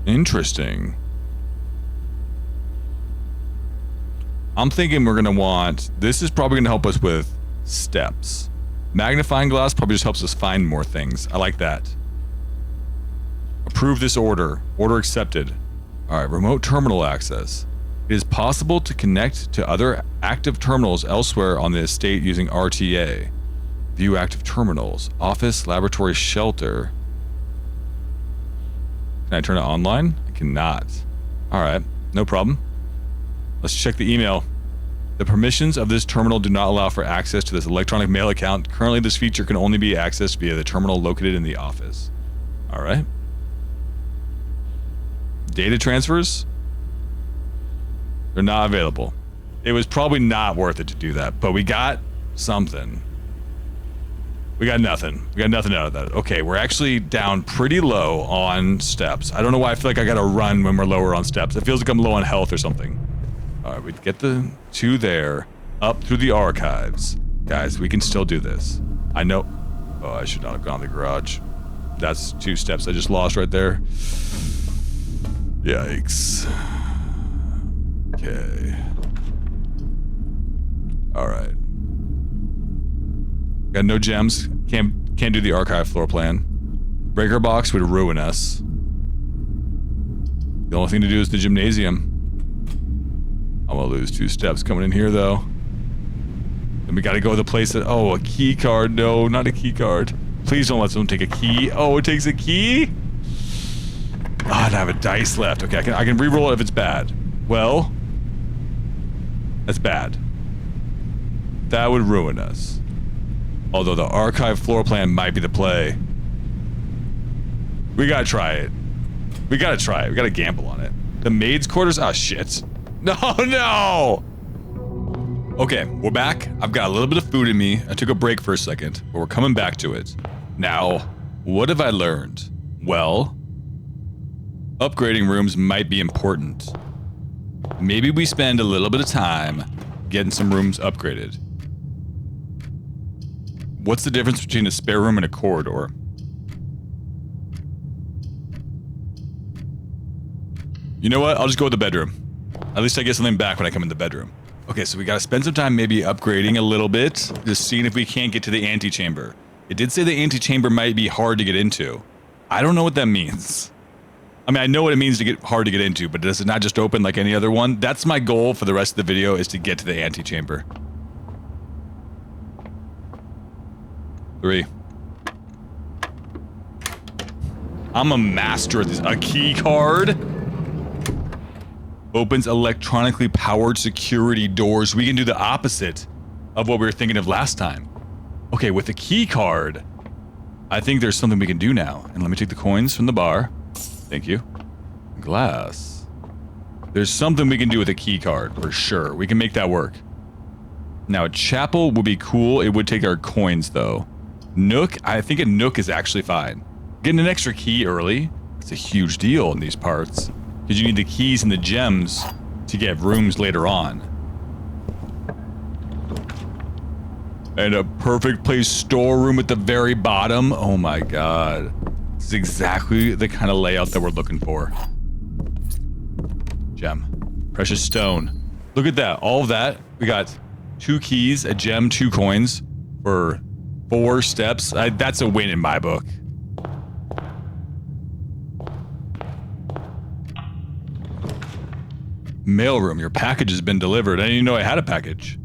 Interesting. I'm thinking we're going to want... This is probably going to help us with steps. Magnifying glass probably just helps us find more things. I like that. Approve this order. Order accepted. Alright, remote terminal access. It is possible to connect to other active terminals elsewhere on the estate using RTA. View active terminals. Office, laboratory, shelter. Can I turn it online? I cannot. Alright, no problem. Let's check the email. The permissions of this terminal do not allow for access to this electronic mail account. Currently, this feature can only be accessed via the terminal located in the office. Alright. Data transfers? They're not available. It was probably not worth it to do that, but we got something. We got nothing. We got nothing out of that. Okay, we're actually down pretty low on steps. I don't know why I feel like I gotta run when we're lower on steps. It feels like I'm low on health or something. Alright, we get the two there, up through the archives. Guys, we can still do this. I know... Oh, I should not have gone to the garage. That's 2 steps I just lost right there. Yikes. Okay. Alright. Got no gems. Can't do the archive floor plan. Breaker box would ruin us. The only thing to do is the gymnasium. I'm gonna lose 2 steps coming in here though. Then we gotta go to the place that... Oh, a key card. No, not a key card. Please don't let someone take a key. Oh, it takes a key? Ah, I have a dice left. Okay, I can re-roll it if it's bad. Well, that's bad. That would ruin us. Although the archive floor plan might be the play. We gotta try it. We gotta try it. We gotta gamble on it. The maid's quarters? Ah, shit. No, no! Okay, we're back. I've got a little bit of food in me. I took a break for a second, but we're coming back to it. Now, what have I learned? Well... Upgrading rooms might be important. Maybe we spend a little bit of time getting some rooms upgraded. What's the difference between a spare room and a corridor? You know what? I'll just go with the bedroom. At least I get something back when I come in the bedroom. Okay, so we gotta spend some time maybe upgrading a little bit, just seeing if we can't get to the antechamber. It did say the antechamber might be hard to get into. I don't know what that means. I mean, I know what it means to get hard to get into, but does it not just open like any other one? That's my goal for the rest of the video, is to get to the antechamber. 3. I'm a master at this. A key card? Opens electronically powered security doors. We can do the opposite of what we were thinking of last time. Okay, with the key card, I think there's something we can do now. And let me take the coins from the bar. Thank you. Glass. There's something we can do with a key card, for sure. We can make that work. Now, a chapel would be cool. It would take our coins, though. Nook, I think a nook is actually fine. Getting an extra key early, it's a huge deal in these parts. Because you need the keys and the gems to get rooms later on. And a perfect place storeroom at the very bottom. Oh my god. This is exactly the kind of layout that we're looking for. Gem. Precious stone. Look at that. All of that. We got 2 keys, a gem, 2 coins for 4 steps. That's a win in my book. Mailroom. Your package has been delivered. I didn't even know I had a package.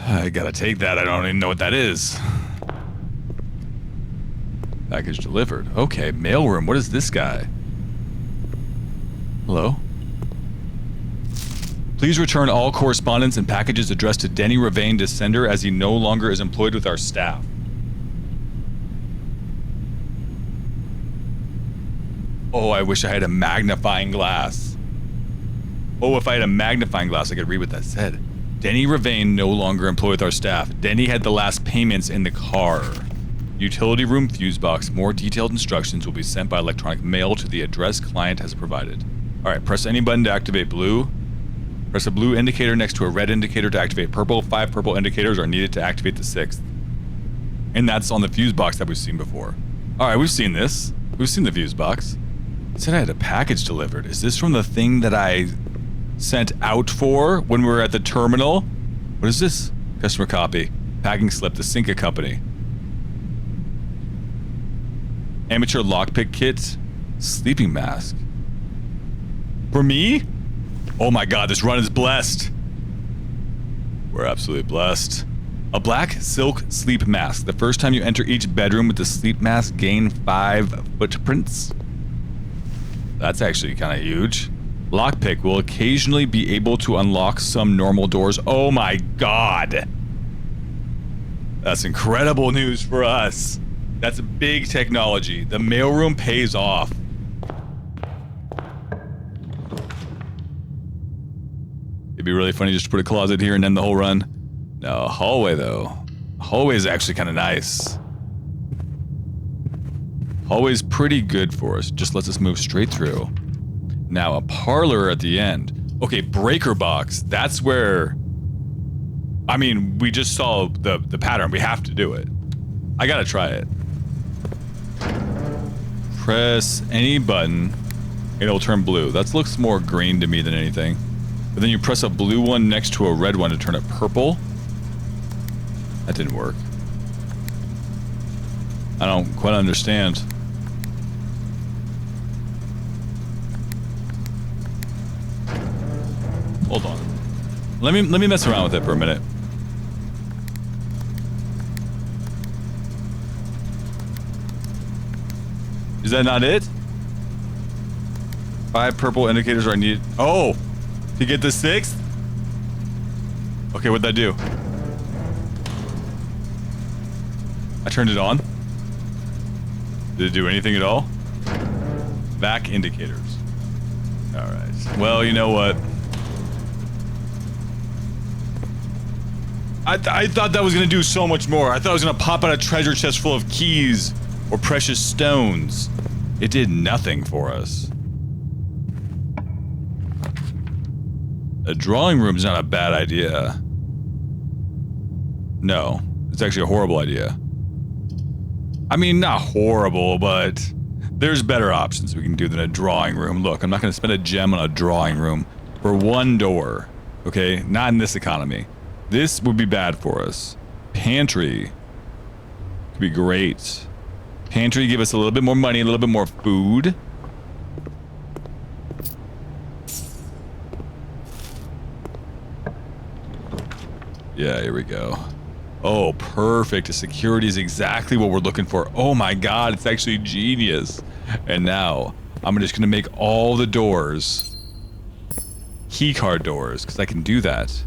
I gotta take that. I don't even know what that is. Package delivered. Okay, mailroom. What is this guy? Hello? Please return all correspondence and packages addressed to Denny Ravain to sender as he no longer is employed with our staff. Oh, I wish I had a magnifying glass. Oh, if I had a magnifying glass, I could read what that said. Denny Ravain no longer employed with our staff. Denny had the last payments in the car. Utility room fuse box. More detailed instructions will be sent by electronic mail to the address client has provided. Alright, press any button to activate blue. Press a blue indicator next to a red indicator to activate purple. 5 purple indicators are needed to activate the 6th. And that's on the fuse box that we've seen before. Alright, we've seen this. We've seen the fuse box. It said I had a package delivered. Is this from the thing that I sent out for when we were at the terminal? What is this? Customer copy. Packing slip, the Cinca Company. Amateur lockpick kit. Sleeping mask. For me? Oh my god, this run is blessed. We're absolutely blessed. A black silk sleep mask. The first time you enter each bedroom with the sleep mask, gain 5 footprints. That's actually kind of huge. Lockpick will occasionally be able to unlock some normal doors. Oh my god. That's incredible news for us. That's big technology. The mailroom pays off. It'd be really funny just to put a closet here and end the whole run. No, a hallway though. Hallway is actually kind of nice. Hallway's pretty good for us. Just lets us move straight through. Now, a parlor at the end. Okay, breaker box. That's where... I mean, we just saw the pattern. We have to do it. I gotta try it. Press any button. It'll turn blue. That looks more green to me than anything. But then you press a blue one next to a red one to turn it purple. That didn't work. I don't quite understand. Hold on. Let me mess around with it for a minute. Is that not it? 5 purple indicators are needed. Oh! To get the 6th? Okay, what'd that do? I turned it on. Did it do anything at all? Back indicators. Alright. Well, you know what? I thought that was gonna do so much more. I thought it was gonna pop out a treasure chest full of keys or precious stones. It did nothing for us. A drawing room is not a bad idea. No, it's actually a horrible idea. I mean, not horrible, but there's better options we can do than a drawing room. Look, I'm not gonna spend a gem on a drawing room for 1 door. Okay, not in this economy. This would be bad for us. Pantry could be great. Pantry give us a little bit more money, a little bit more food. Yeah, here we go. Oh, perfect. The security is exactly what we're looking for. Oh my god, it's actually genius. And now, I'm just gonna make all the doors keycard doors, because I can do that.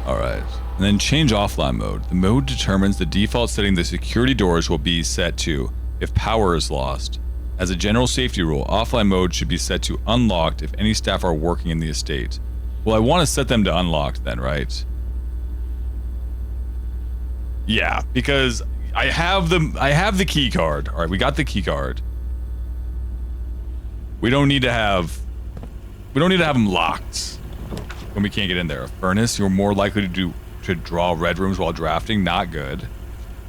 Alright. And then change offline mode. The mode determines the default setting the security doors will be set to if power is lost. As a general safety rule, offline mode should be set to unlocked if any staff are working in the estate. Well, I want to set them to unlocked then, right? Yeah, because I have the key card. Alright, we got the key card. We don't need to have them locked when we can't get in there. A furnace, you're more likely to draw red rooms while drafting. Not good.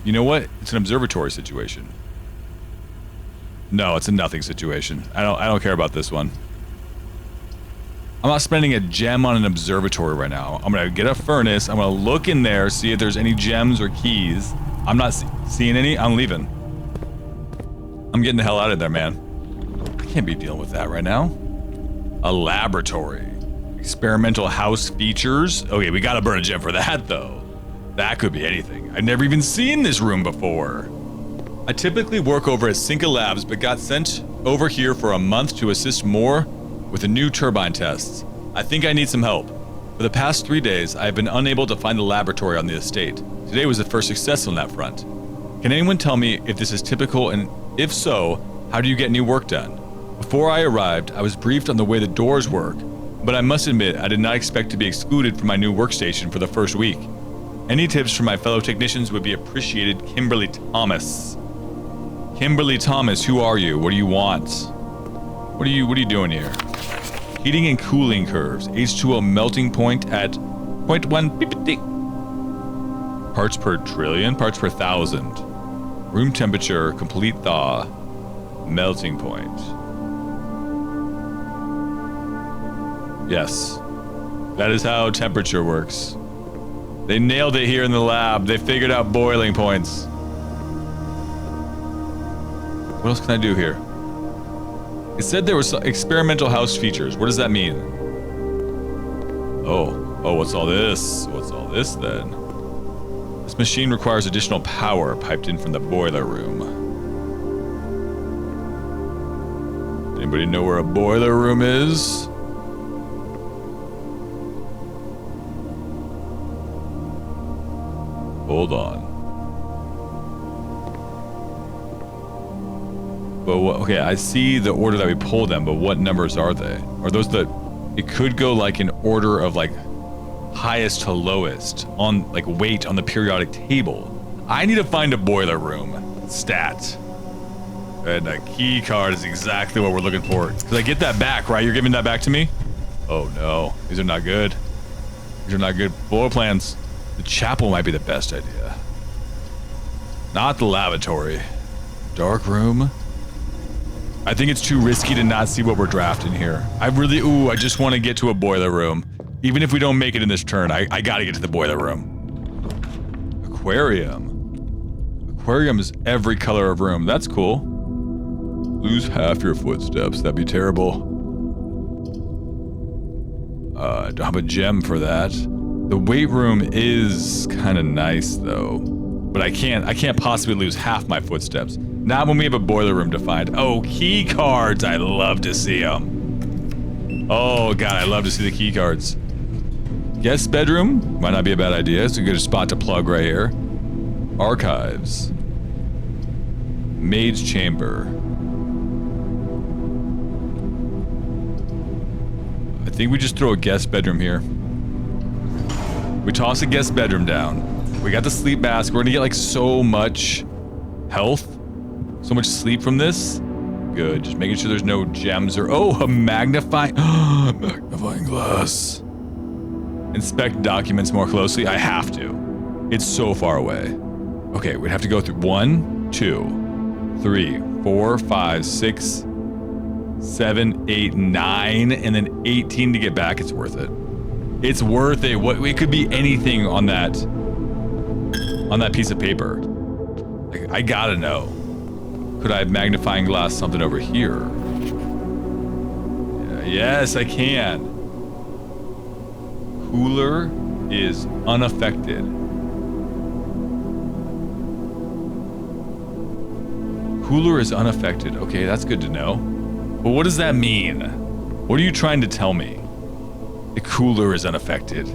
You know what? It's an observatory situation. No, it's a nothing situation. I don't care about this one. I'm not spending a gem on an observatory right now. I'm gonna get a furnace. I'm gonna look in there, see if there's any gems or keys. I'm not seeing any. I'm leaving. I'm getting the hell out of there, man. I can't be dealing with that right now. A laboratory. Experimental house features. Okay, we gotta burn a gem for that, though. That could be anything. I've never even seen this room before. I typically work over at Cinca Labs, but got sent over here for a month to assist more with the new turbine tests. I think I need some help. For the past 3 days, I have been unable to find the laboratory on the estate. Today was the first success on that front. Can anyone tell me if this is typical, and if so, how do you get new work done? Before I arrived, I was briefed on the way the doors work, but I must admit I did not expect to be excluded from my new workstation for the first week. Any tips from my fellow technicians would be appreciated. Kimberly Thomas. Kimberly Thomas, who are you? What do you want? What are you doing here? Heating and cooling curves. H2O melting point at 0.1 ppd. Parts per trillion, parts per thousand. Room temperature, complete thaw. Melting point. Yes. That is how temperature works. They nailed it here in the lab. They figured out boiling points. What else can I do here? It said there was experimental house features. What does that mean? Oh, what's all this? What's all this then? This machine requires additional power piped in from the boiler room. Anybody know where a boiler room is? Hold on. But okay, I see the order that we pulled them, but what numbers are they? Are those the... It could go like in order of like highest to lowest on like weight on the periodic table. I need to find a boiler room. Stat. And a key card is exactly what we're looking for. Because I get that back, right? You're giving that back to me? Oh no, these are not good. These are not good floor plans. The chapel might be the best idea. Not the lavatory. Dark room. I think it's too risky to not see what we're drafting here. I just want to get to a boiler room. Even if we don't make it in this turn, I gotta get to the boiler room. Aquarium. Aquarium is every color of room. That's cool. Lose half your footsteps. That'd be terrible. I don't have a gem for that. The weight room is kind of nice though. But I can't possibly lose half my footsteps. Not when we have a boiler room to find. Oh, key cards. I love to see them. Oh god, I love to see the key cards. Guest bedroom might not be a bad idea. It's a good spot to plug right here. Archives. Maid's chamber. I think we just throw a guest bedroom here. We toss a guest bedroom down. We got the sleep mask. We're gonna get like so much health, so much sleep from this. Good. Just making sure there's no gems or a magnifying glass. Inspect documents more closely. I have to. It's so far away. Okay, we'd have to go through 1, 2, 3, 4, 5, 6, 7, 8, 9, and then 18 to get back. It's worth it. It's worth it. It could be anything on that piece of paper. Like, I gotta know. Could I have magnifying glass something over here? Yeah, yes, I can. Cooler is unaffected. Cooler is unaffected. Okay, that's good to know. But what does that mean? What are you trying to tell me? The cooler is unaffected.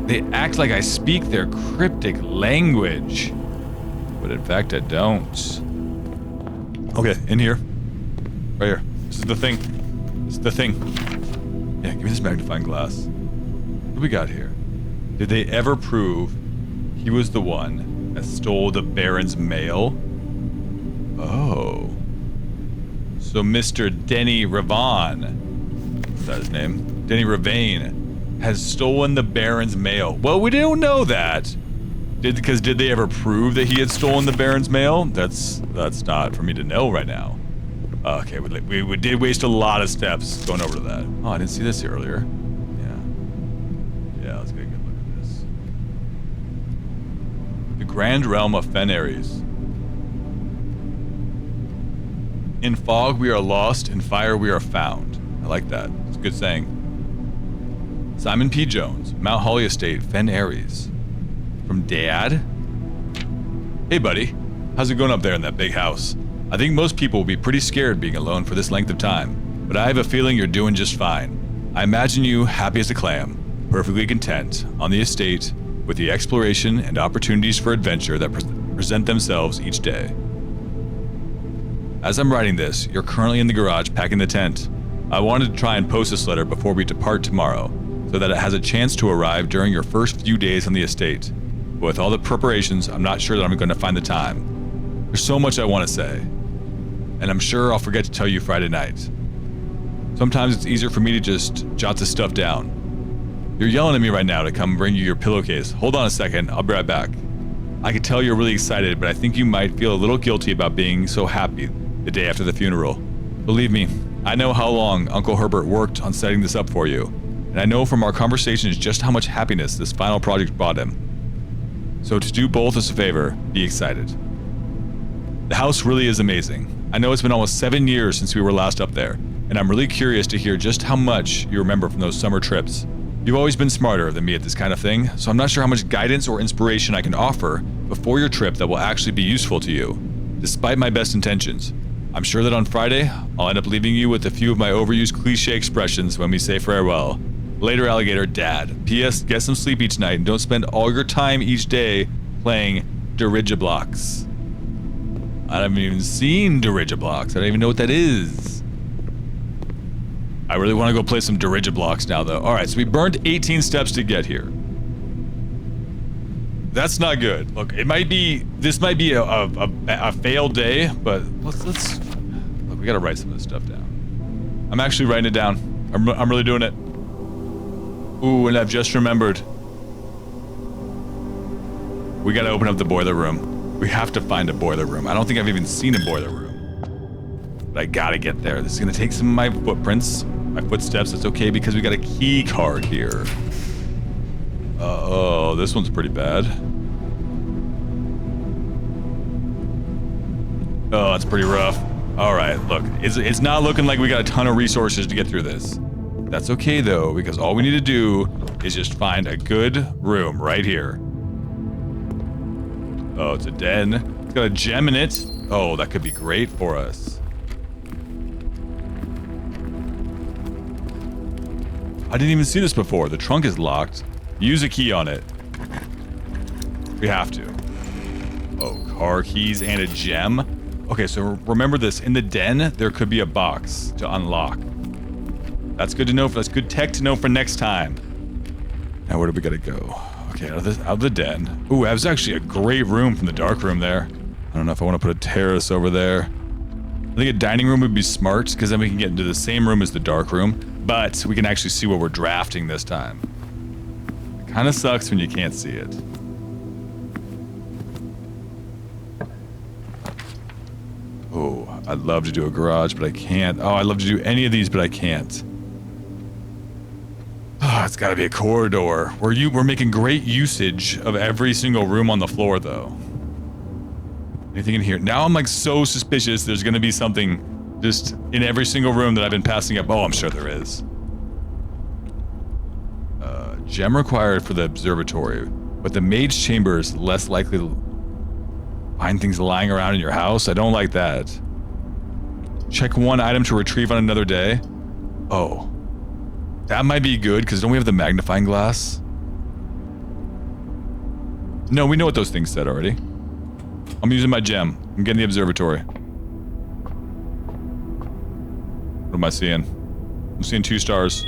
They act like I speak their cryptic language. But in fact, I don't. Okay, in here. Right here. This is the thing. This is the thing. Yeah, give me this magnifying glass. What do we got here? Did they ever prove he was the one that stole the Baron's mail? Oh. So Mr. Denny Ravane, is that his name? Denny Ravane has stolen the Baron's mail. Well, we don't know that. Did they ever prove that he had stolen the Baron's mail? That's not for me to know right now. Okay, we did waste a lot of steps going over to that. Oh, I didn't see this earlier. Yeah, let's get a good look at this. The Grand Realm of Fen Ares. In fog we are lost, in fire we are found. I like that. It's a good saying. Simon P. Jones, Mount Holly Estate, Fen Ares. From Dad? Hey buddy, how's it going up there in that big house? I think most people will be pretty scared being alone for this length of time, but I have a feeling you're doing just fine. I imagine you happy as a clam, perfectly content, on the estate, with the exploration and opportunities for adventure that present themselves each day. As I'm writing this, you're currently in the garage packing the tent. I wanted to try and post this letter before we depart tomorrow, so that it has a chance to arrive during your first few days on the estate. But with all the preparations, I'm not sure that I'm going to find the time. There's so much I want to say, and I'm sure I'll forget to tell you Friday night. Sometimes it's easier for me to just jot this stuff down. You're yelling at me right now to come bring you your pillowcase. Hold on a second, I'll be right back. I can tell you're really excited, but I think you might feel a little guilty about being so happy the day after the funeral. Believe me, I know how long Uncle Herbert worked on setting this up for you, and I know from our conversations just how much happiness this final project brought him. So to do both us a favor, be excited. The house really is amazing. I know it's been almost 7 years since we were last up there, and I'm really curious to hear just how much you remember from those summer trips. You've always been smarter than me at this kind of thing, so I'm not sure how much guidance or inspiration I can offer before your trip that will actually be useful to you, despite my best intentions. I'm sure that on Friday, I'll end up leaving you with a few of my overused cliche expressions when we say farewell. Later, alligator, Dad. P.S. Get some sleep each night and don't spend all your time each day playing dirigiblocks. I haven't even seen dirigiblocks. I don't even know what that is. I really want to go play some dirigiblocks now, though. All right, so we burned 18 steps to get here. That's not good. Look, this might be a failed day, but let's look, we gotta write some of this stuff down. I'm actually writing it down. I'm really doing it. Ooh, and I've just remembered. We gotta open up the boiler room. We have to find a boiler room. I don't think I've even seen a boiler room. But I gotta get there. This is gonna take some of my footprints, my footsteps. It's okay because we got a key card here. Oh, this one's pretty bad. Oh, that's pretty rough. All right, look, it's not looking like we got a ton of resources to get through this. That's okay though, because all we need to do is just find a good room right here. Oh, it's a den. It's got a gem in it. Oh, that could be great for us. I didn't even see this before. The trunk is locked. Use a key on it. We have to. Oh, car keys and a gem. Okay, so remember this. In the den, there could be a box to unlock. That's good to know. That's good tech to know for next time. Now, where do we gotta go? Okay, out of the den. Ooh, that was actually a great room from the dark room there. I don't know if I want to put a terrace over there. I think a dining room would be smart, because then we can get into the same room as the dark room, but we can actually see what we're drafting this time. It kind of sucks when you can't see it. Oh, I'd love to do a garage, but I can't. Oh, I'd love to do any of these, but I can't. Oh, it's got to be a corridor. We're making great usage of every single room on the floor, though. Anything in here? Now I'm like so suspicious there's going to be something just in every single room that I've been passing up. Oh, I'm sure there is. Gem required for the observatory, but the mage chamber is less likely to... Find things lying around in your house. I don't like that. Check one item to retrieve on another day. Oh. That might be good, because don't we have the magnifying glass? No, we know what those things said already. I'm using my gem. I'm getting the observatory. What am I seeing? I'm seeing 2 stars.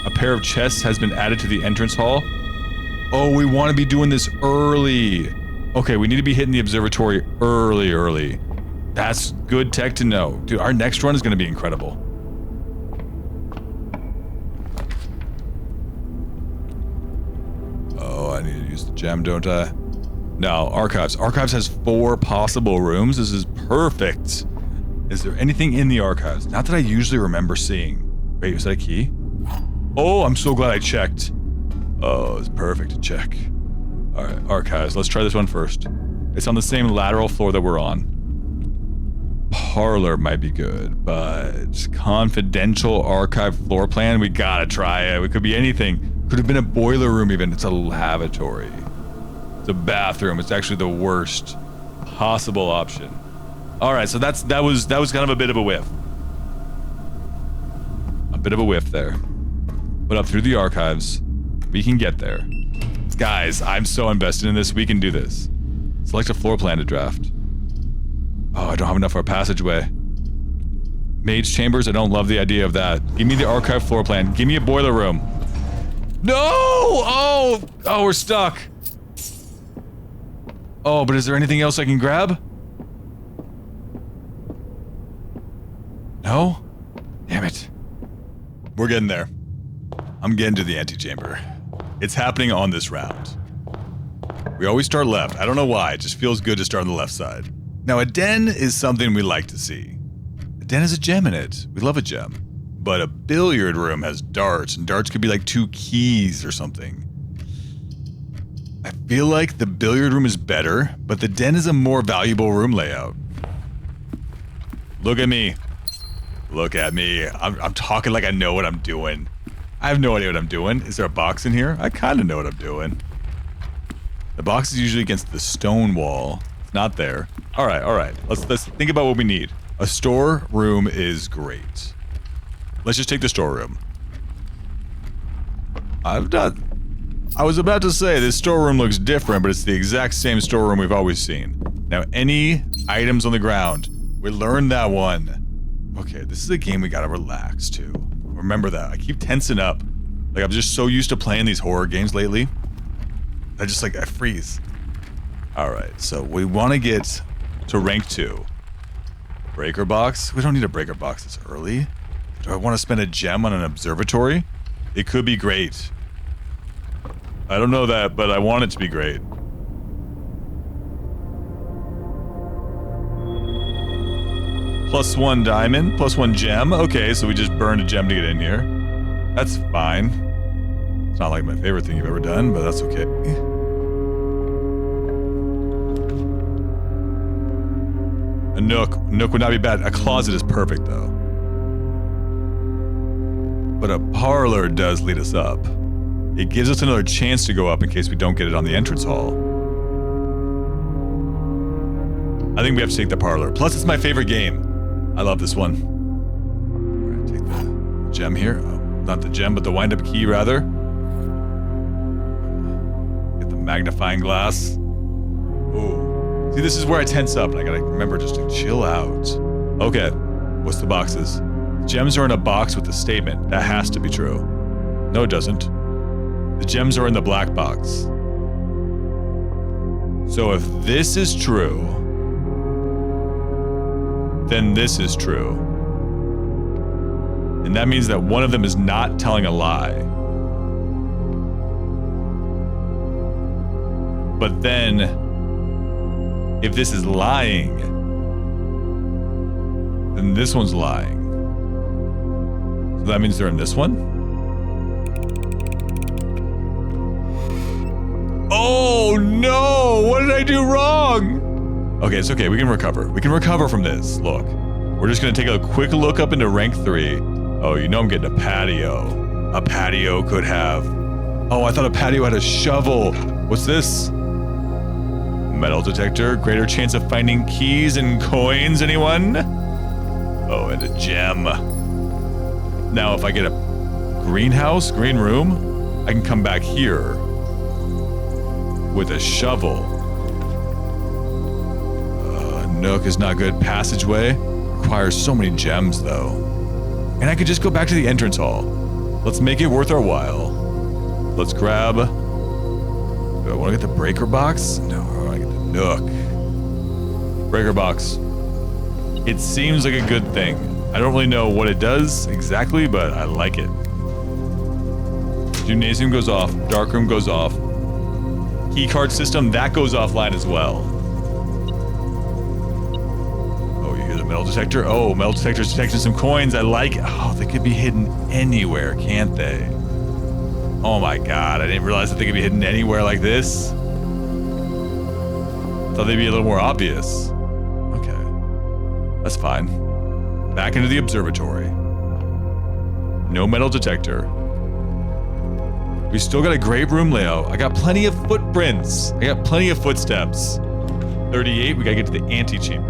A pair of chests has been added to the entrance hall. Oh, we want to be doing this early. Okay, we need to be hitting the observatory early. That's good tech to know. Dude, our next run is going to be incredible. Oh, I need to use the gem, don't I? No, archives. Archives has 4 possible rooms. This is perfect. Is there anything in the archives? Not that I usually remember seeing. Wait, is that a key? Oh, I'm so glad I checked. Oh, it's perfect to check. All right, archives. Let's try this one first. It's on the same lateral floor that we're on. Parlor might be good, but confidential archive floor plan, we gotta try it. It could be anything. Could have been a boiler room even. It's a lavatory. It's a bathroom. It's actually the worst possible option. All right, so that was kind of a bit of a whiff. A bit of a whiff there. But up through the archives, we can get there. Guys, I'm so invested in this. We can do this. Select a floor plan to draft. Oh, I don't have enough for a passageway. Mage chambers, I don't love the idea of that. Give me the archive floor plan. Give me a boiler room. No! Oh, we're stuck. Oh, but is there anything else I can grab? No? Damn it. We're getting there. I'm getting to the antechamber. It's happening on this round. We always start left. I don't know why. It just feels good to start on the left side. Now, a den is something we like to see. A den has a gem in it. We love a gem. But a billiard room has darts, and darts could be like 2 keys or something. I feel like the billiard room is better, but the den is a more valuable room layout. Look at me. Look at me. I'm talking like I know what I'm doing. I have no idea what I'm doing. Is there a box in here? I kind of know what I'm doing. The box is usually against the stone wall. It's not there. All right. Let's think about what we need. A storeroom is great. Let's just take the storeroom. I was about to say this storeroom looks different, but it's the exact same storeroom we've always seen. Now, any items on the ground, we learned that one. Okay, this is a game we gotta relax to. Remember that. I keep tensing up. Like, I'm just so used to playing these horror games lately. I freeze. Alright, so we want to get to rank 2. Breaker box? We don't need a breaker box this early. Do I want to spend a gem on an observatory? It could be great. I don't know that, but I want it to be great. +1 diamond, +1 gem. Okay, so we just burned a gem to get in here. That's fine. It's not like my favorite thing you've ever done, but that's okay. A nook. Nook would not be bad. A closet is perfect, though. But a parlor does lead us up. It gives us another chance to go up in case we don't get it on the entrance hall. I think we have to take the parlor. Plus, it's my favorite game. I love this one. Alright, take the gem here. Oh, not the gem, but the wind-up key, rather. Get the magnifying glass. Ooh. See, this is where I tense up, and I gotta remember just to chill out. Okay, what's the boxes? Gems are in a box with a statement. That has to be true. No, it doesn't. The gems are in the black box. So if this is true, then this is true. And that means that one of them is not telling a lie. But then, if this is lying, then this one's lying. So that means they're in this one? Oh no! What did I do wrong? Okay, it's okay. We can recover. We can recover from this. Look. We're just going to take a quick look up into rank 3. Oh, you know I'm getting a patio. A patio could have... Oh, I thought a patio had a shovel. What's this? metal detector. Greater chance of finding keys and coins, anyone? Oh, and a gem. Now, if I get a greenhouse, green room, I can come back here with a shovel. Nook is not good. Passageway requires so many gems, though. And I could just go back to the entrance hall. Let's make it worth our while. Let's grab... Do I want to get the breaker box? No, I want to get the Nook. Breaker box. It seems like a good thing. I don't really know what it does exactly, but I like it. Gymnasium goes off. Darkroom goes off. Keycard system, that goes offline as well. Metal detector. Oh, metal detector's detecting some coins. I like it. Oh, they could be hidden anywhere, can't they? Oh my god, I didn't realize that they could be hidden anywhere like this. Thought they'd be a little more obvious. Okay. That's fine. Back into the observatory. No metal detector. We still got a great room layout. I got plenty of footprints. I got plenty of footsteps. 38, we gotta get to the antechamber.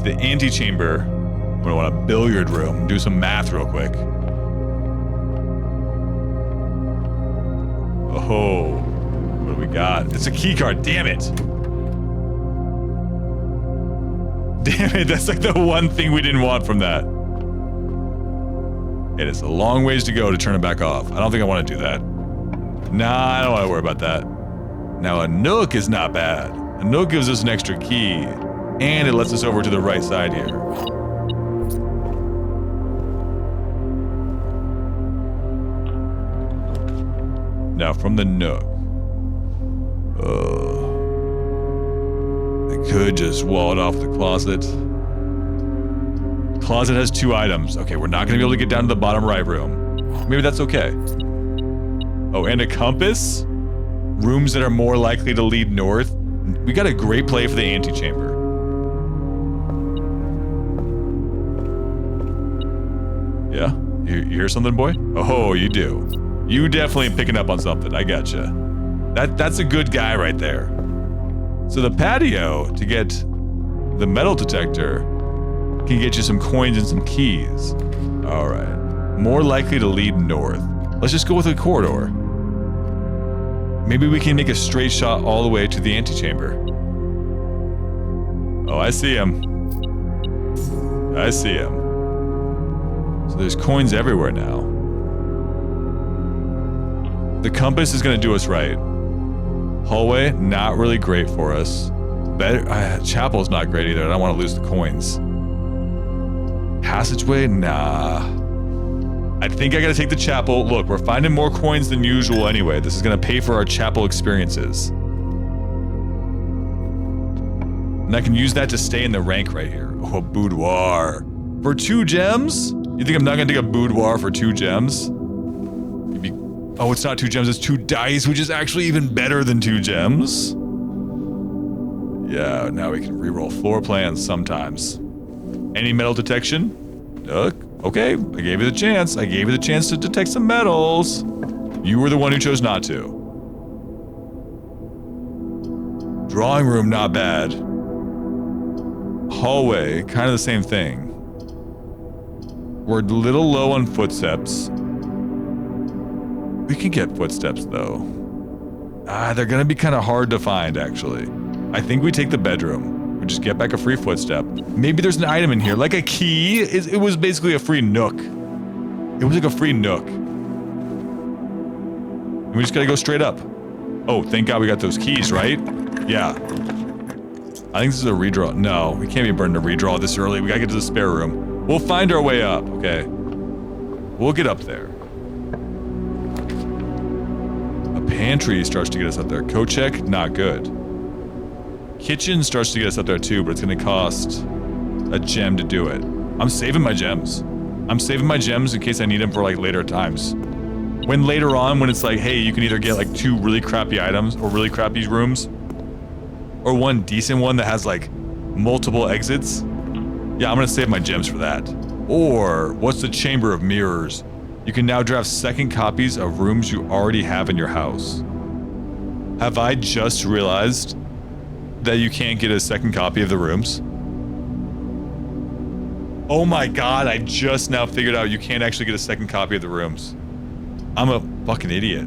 The antechamber. I'm gonna want a billiard room. Do some math real quick. Oh, what do we got? It's a key card. Damn it! Damn it! That's like the one thing we didn't want from that. It is a long ways to go to turn it back off. I don't think I want to do that. Nah, I don't want to worry about that. Now a Nook is not bad. A Nook gives us an extra key. And it lets us over to the right side here. Now from the Nook. I could just wall it off the closet. Closet has 2 items. Okay, we're not going to be able to get down to the bottom right room. Maybe that's okay. Oh, and a compass? Rooms that are more likely to lead north. We got a great play for the antechamber. Yeah? You hear something, boy? Oh, you do. You definitely picking up on something. I gotcha. That's a good guy right there. So the patio, to get the metal detector, can get you some coins and some keys. All right. More likely to lead north. Let's just go with a corridor. Maybe we can make a straight shot all the way to the antechamber. Oh, I see him. I see him. So there's coins everywhere now. The compass is going to do us right. Hallway, not really great for us. Chapel's not great either. I don't want to lose the coins. Passageway, nah. I think I got to take the chapel. Look, we're finding more coins than usual anyway. This is going to pay for our chapel experiences. And I can use that to stay in the rank right here. Oh, a boudoir. For 2 gems? You think I'm not gonna take a boudoir for 2 gems? Maybe, oh, it's not 2 gems, it's 2 dice, which is actually even better than 2 gems. Yeah, now we can reroll floor plans sometimes. Any metal detection? Nook. Okay, I gave you the chance. I gave you the chance to detect some metals. You were the one who chose not to. Drawing room, not bad. Hallway, kind of the same thing. We're a little low on footsteps. We can get footsteps, though. They're gonna be kind of hard to find, actually. I think we take the bedroom. We just get back a free footstep. Maybe there's an item in here, like a key. It was basically a free Nook. It was like a free Nook. And we just gotta go straight up. Oh, thank God we got those keys, right? Yeah. I think this is a redraw. No, we can't be burned to redraw this early. We gotta get to the spare room. We'll find our way up, okay? We'll get up there. A pantry starts to get us up there. Coat check, not good. Kitchen starts to get us up there too, but it's gonna cost a gem to do it. I'm saving my gems. I'm saving my gems in case I need them for like later times. When later on, when it's like, hey, you can either get like 2 really crappy items or really crappy rooms, or 1 decent one that has like multiple exits. Yeah, I'm gonna save my gems for that. Or, what's the Chamber of Mirrors? You can now draft second copies of rooms you already have in your house. Have I just realized that you can't get a second copy of the rooms? Oh my god, I just now figured out you can't actually get a second copy of the rooms. I'm a fucking idiot.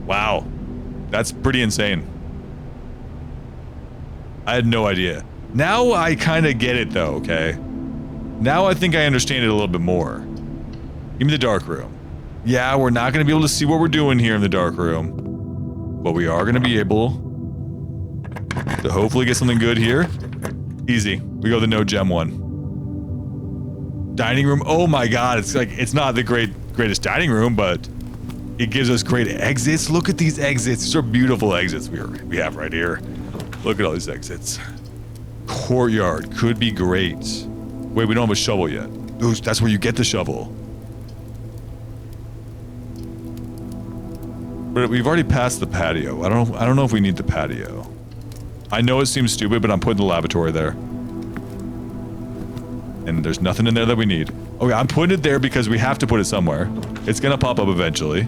Wow. That's pretty insane. I had no idea. Now I kind of get it though, okay? Now I think I understand it a little bit more. Give me the dark room. Yeah, we're not going to be able to see what we're doing here in the dark room. But we are going to be able to hopefully get something good here. Easy. We go the no gem one. Dining room. Oh my god, it's like, it's not the greatest dining room, but it gives us great exits. Look at these exits. These are beautiful exits we have right here. Look at all these exits. Courtyard could be great. Wait, we don't have a shovel yet. Ooh, that's where you get the shovel. But we've already passed the patio. I don't know if we need the patio. I know it seems stupid, but I'm putting the lavatory there. And there's nothing in there that we need. Okay, I'm putting it there because we have to put it somewhere. It's gonna pop up eventually.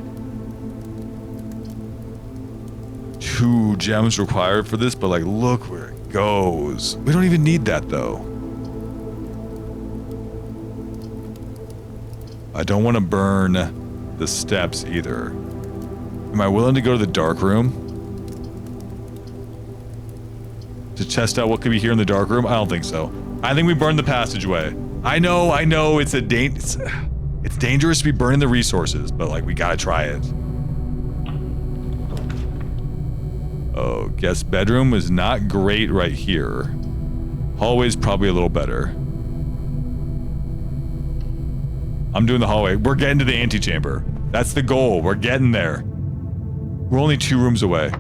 2 gems required for this, but like, look where it goes. We don't even need that though. I don't want to burn the steps either. Am I willing to go to the dark room? To test out what could be here in the dark room? I don't think so. I think we burned the passageway. I know, it's dangerous to be burning the resources, but like, we gotta try it. Oh, guest bedroom is not great right here. Hallway's probably a little better. I'm doing the hallway. We're getting to the antechamber. That's the goal. We're getting there. We're only 2 rooms away.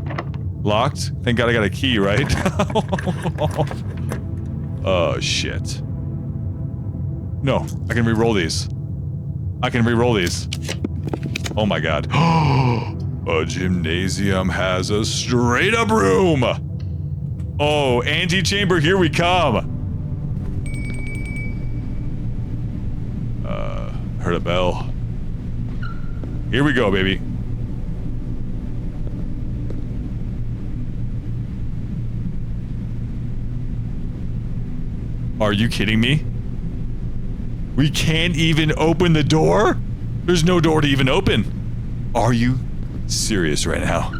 Locked? Thank God I got a key, right? Oh, shit. No, I can re-roll these. I can re-roll these. Oh my god. A gymnasium has a straight-up room! Oh, antechamber, here we come! Heard a bell. Here we go, baby. Are you kidding me? We can't even open the door? There's no door to even open. Are you serious right now?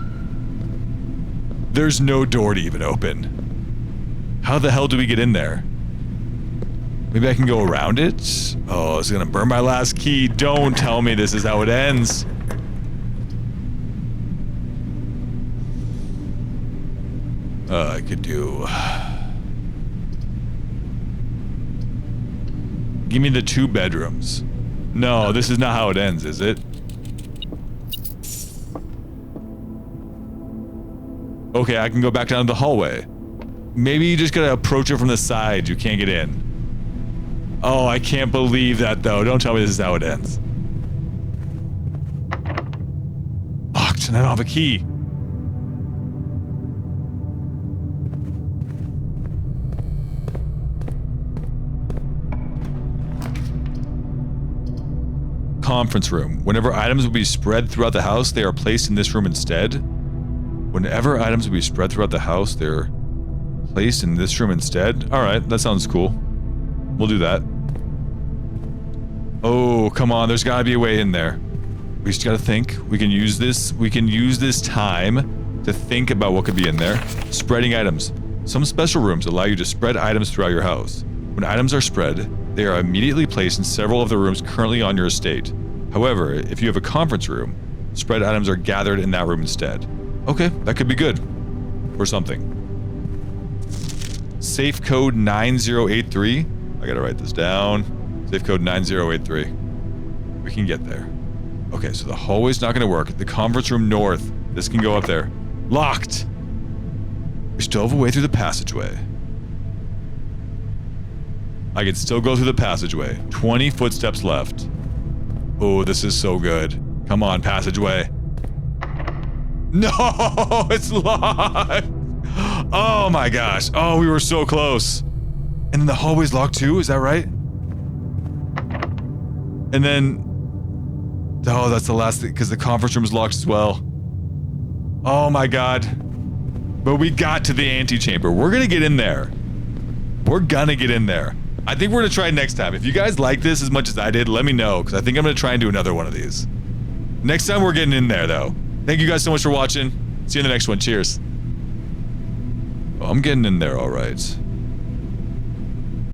There's no door to even open. How the hell do we get in there? Maybe I can go around it? Oh, it's gonna burn my last key. Don't tell me this is how it ends. I could do... Give me the 2 bedrooms. No, this is not how it ends, is it? Okay, I can go back down to the hallway. Maybe you just gotta approach it from the side. You can't get in. Oh, I can't believe that, though. Don't tell me this is how it ends. Locked, and I don't have a key. Conference room. Whenever items will be spread throughout the house, they are placed in this room instead. Whenever items will be spread throughout the house, they're placed in this room instead. Alright, that sounds cool. We'll do that. Oh, come on, there's gotta be a way in there. We just gotta think. We can use this time to think about what could be in there. Spreading items. Some special rooms allow you to spread items throughout your house. When items are spread, they are immediately placed in several of the rooms currently on your estate. However, if you have a conference room, spread items are gathered in that room instead. Okay, that could be good. Or something. Safe code 9083. I gotta write this down. Safe code 9083. We can get there. Okay, so the hallway's not gonna work. The conference room north. This can go up there. Locked! We still have a way through the passageway. I can still go through the passageway. 20 footsteps left. Oh, this is so good. Come on, passageway. No, it's locked. Oh my gosh. Oh, we were so close. And then the hallway's locked too, is that right? And then... Oh, that's the last thing, because the conference room is locked as well. Oh my god. But we got to the antechamber. We're gonna get in there. We're gonna get in there. I think we're gonna try next time. If you guys like this as much as I did, let me know, because I think I'm gonna try and do another one of these. Next time we're getting in there, though. Thank you guys so much for watching. See you in the next one. Cheers. Oh, I'm getting in there all right.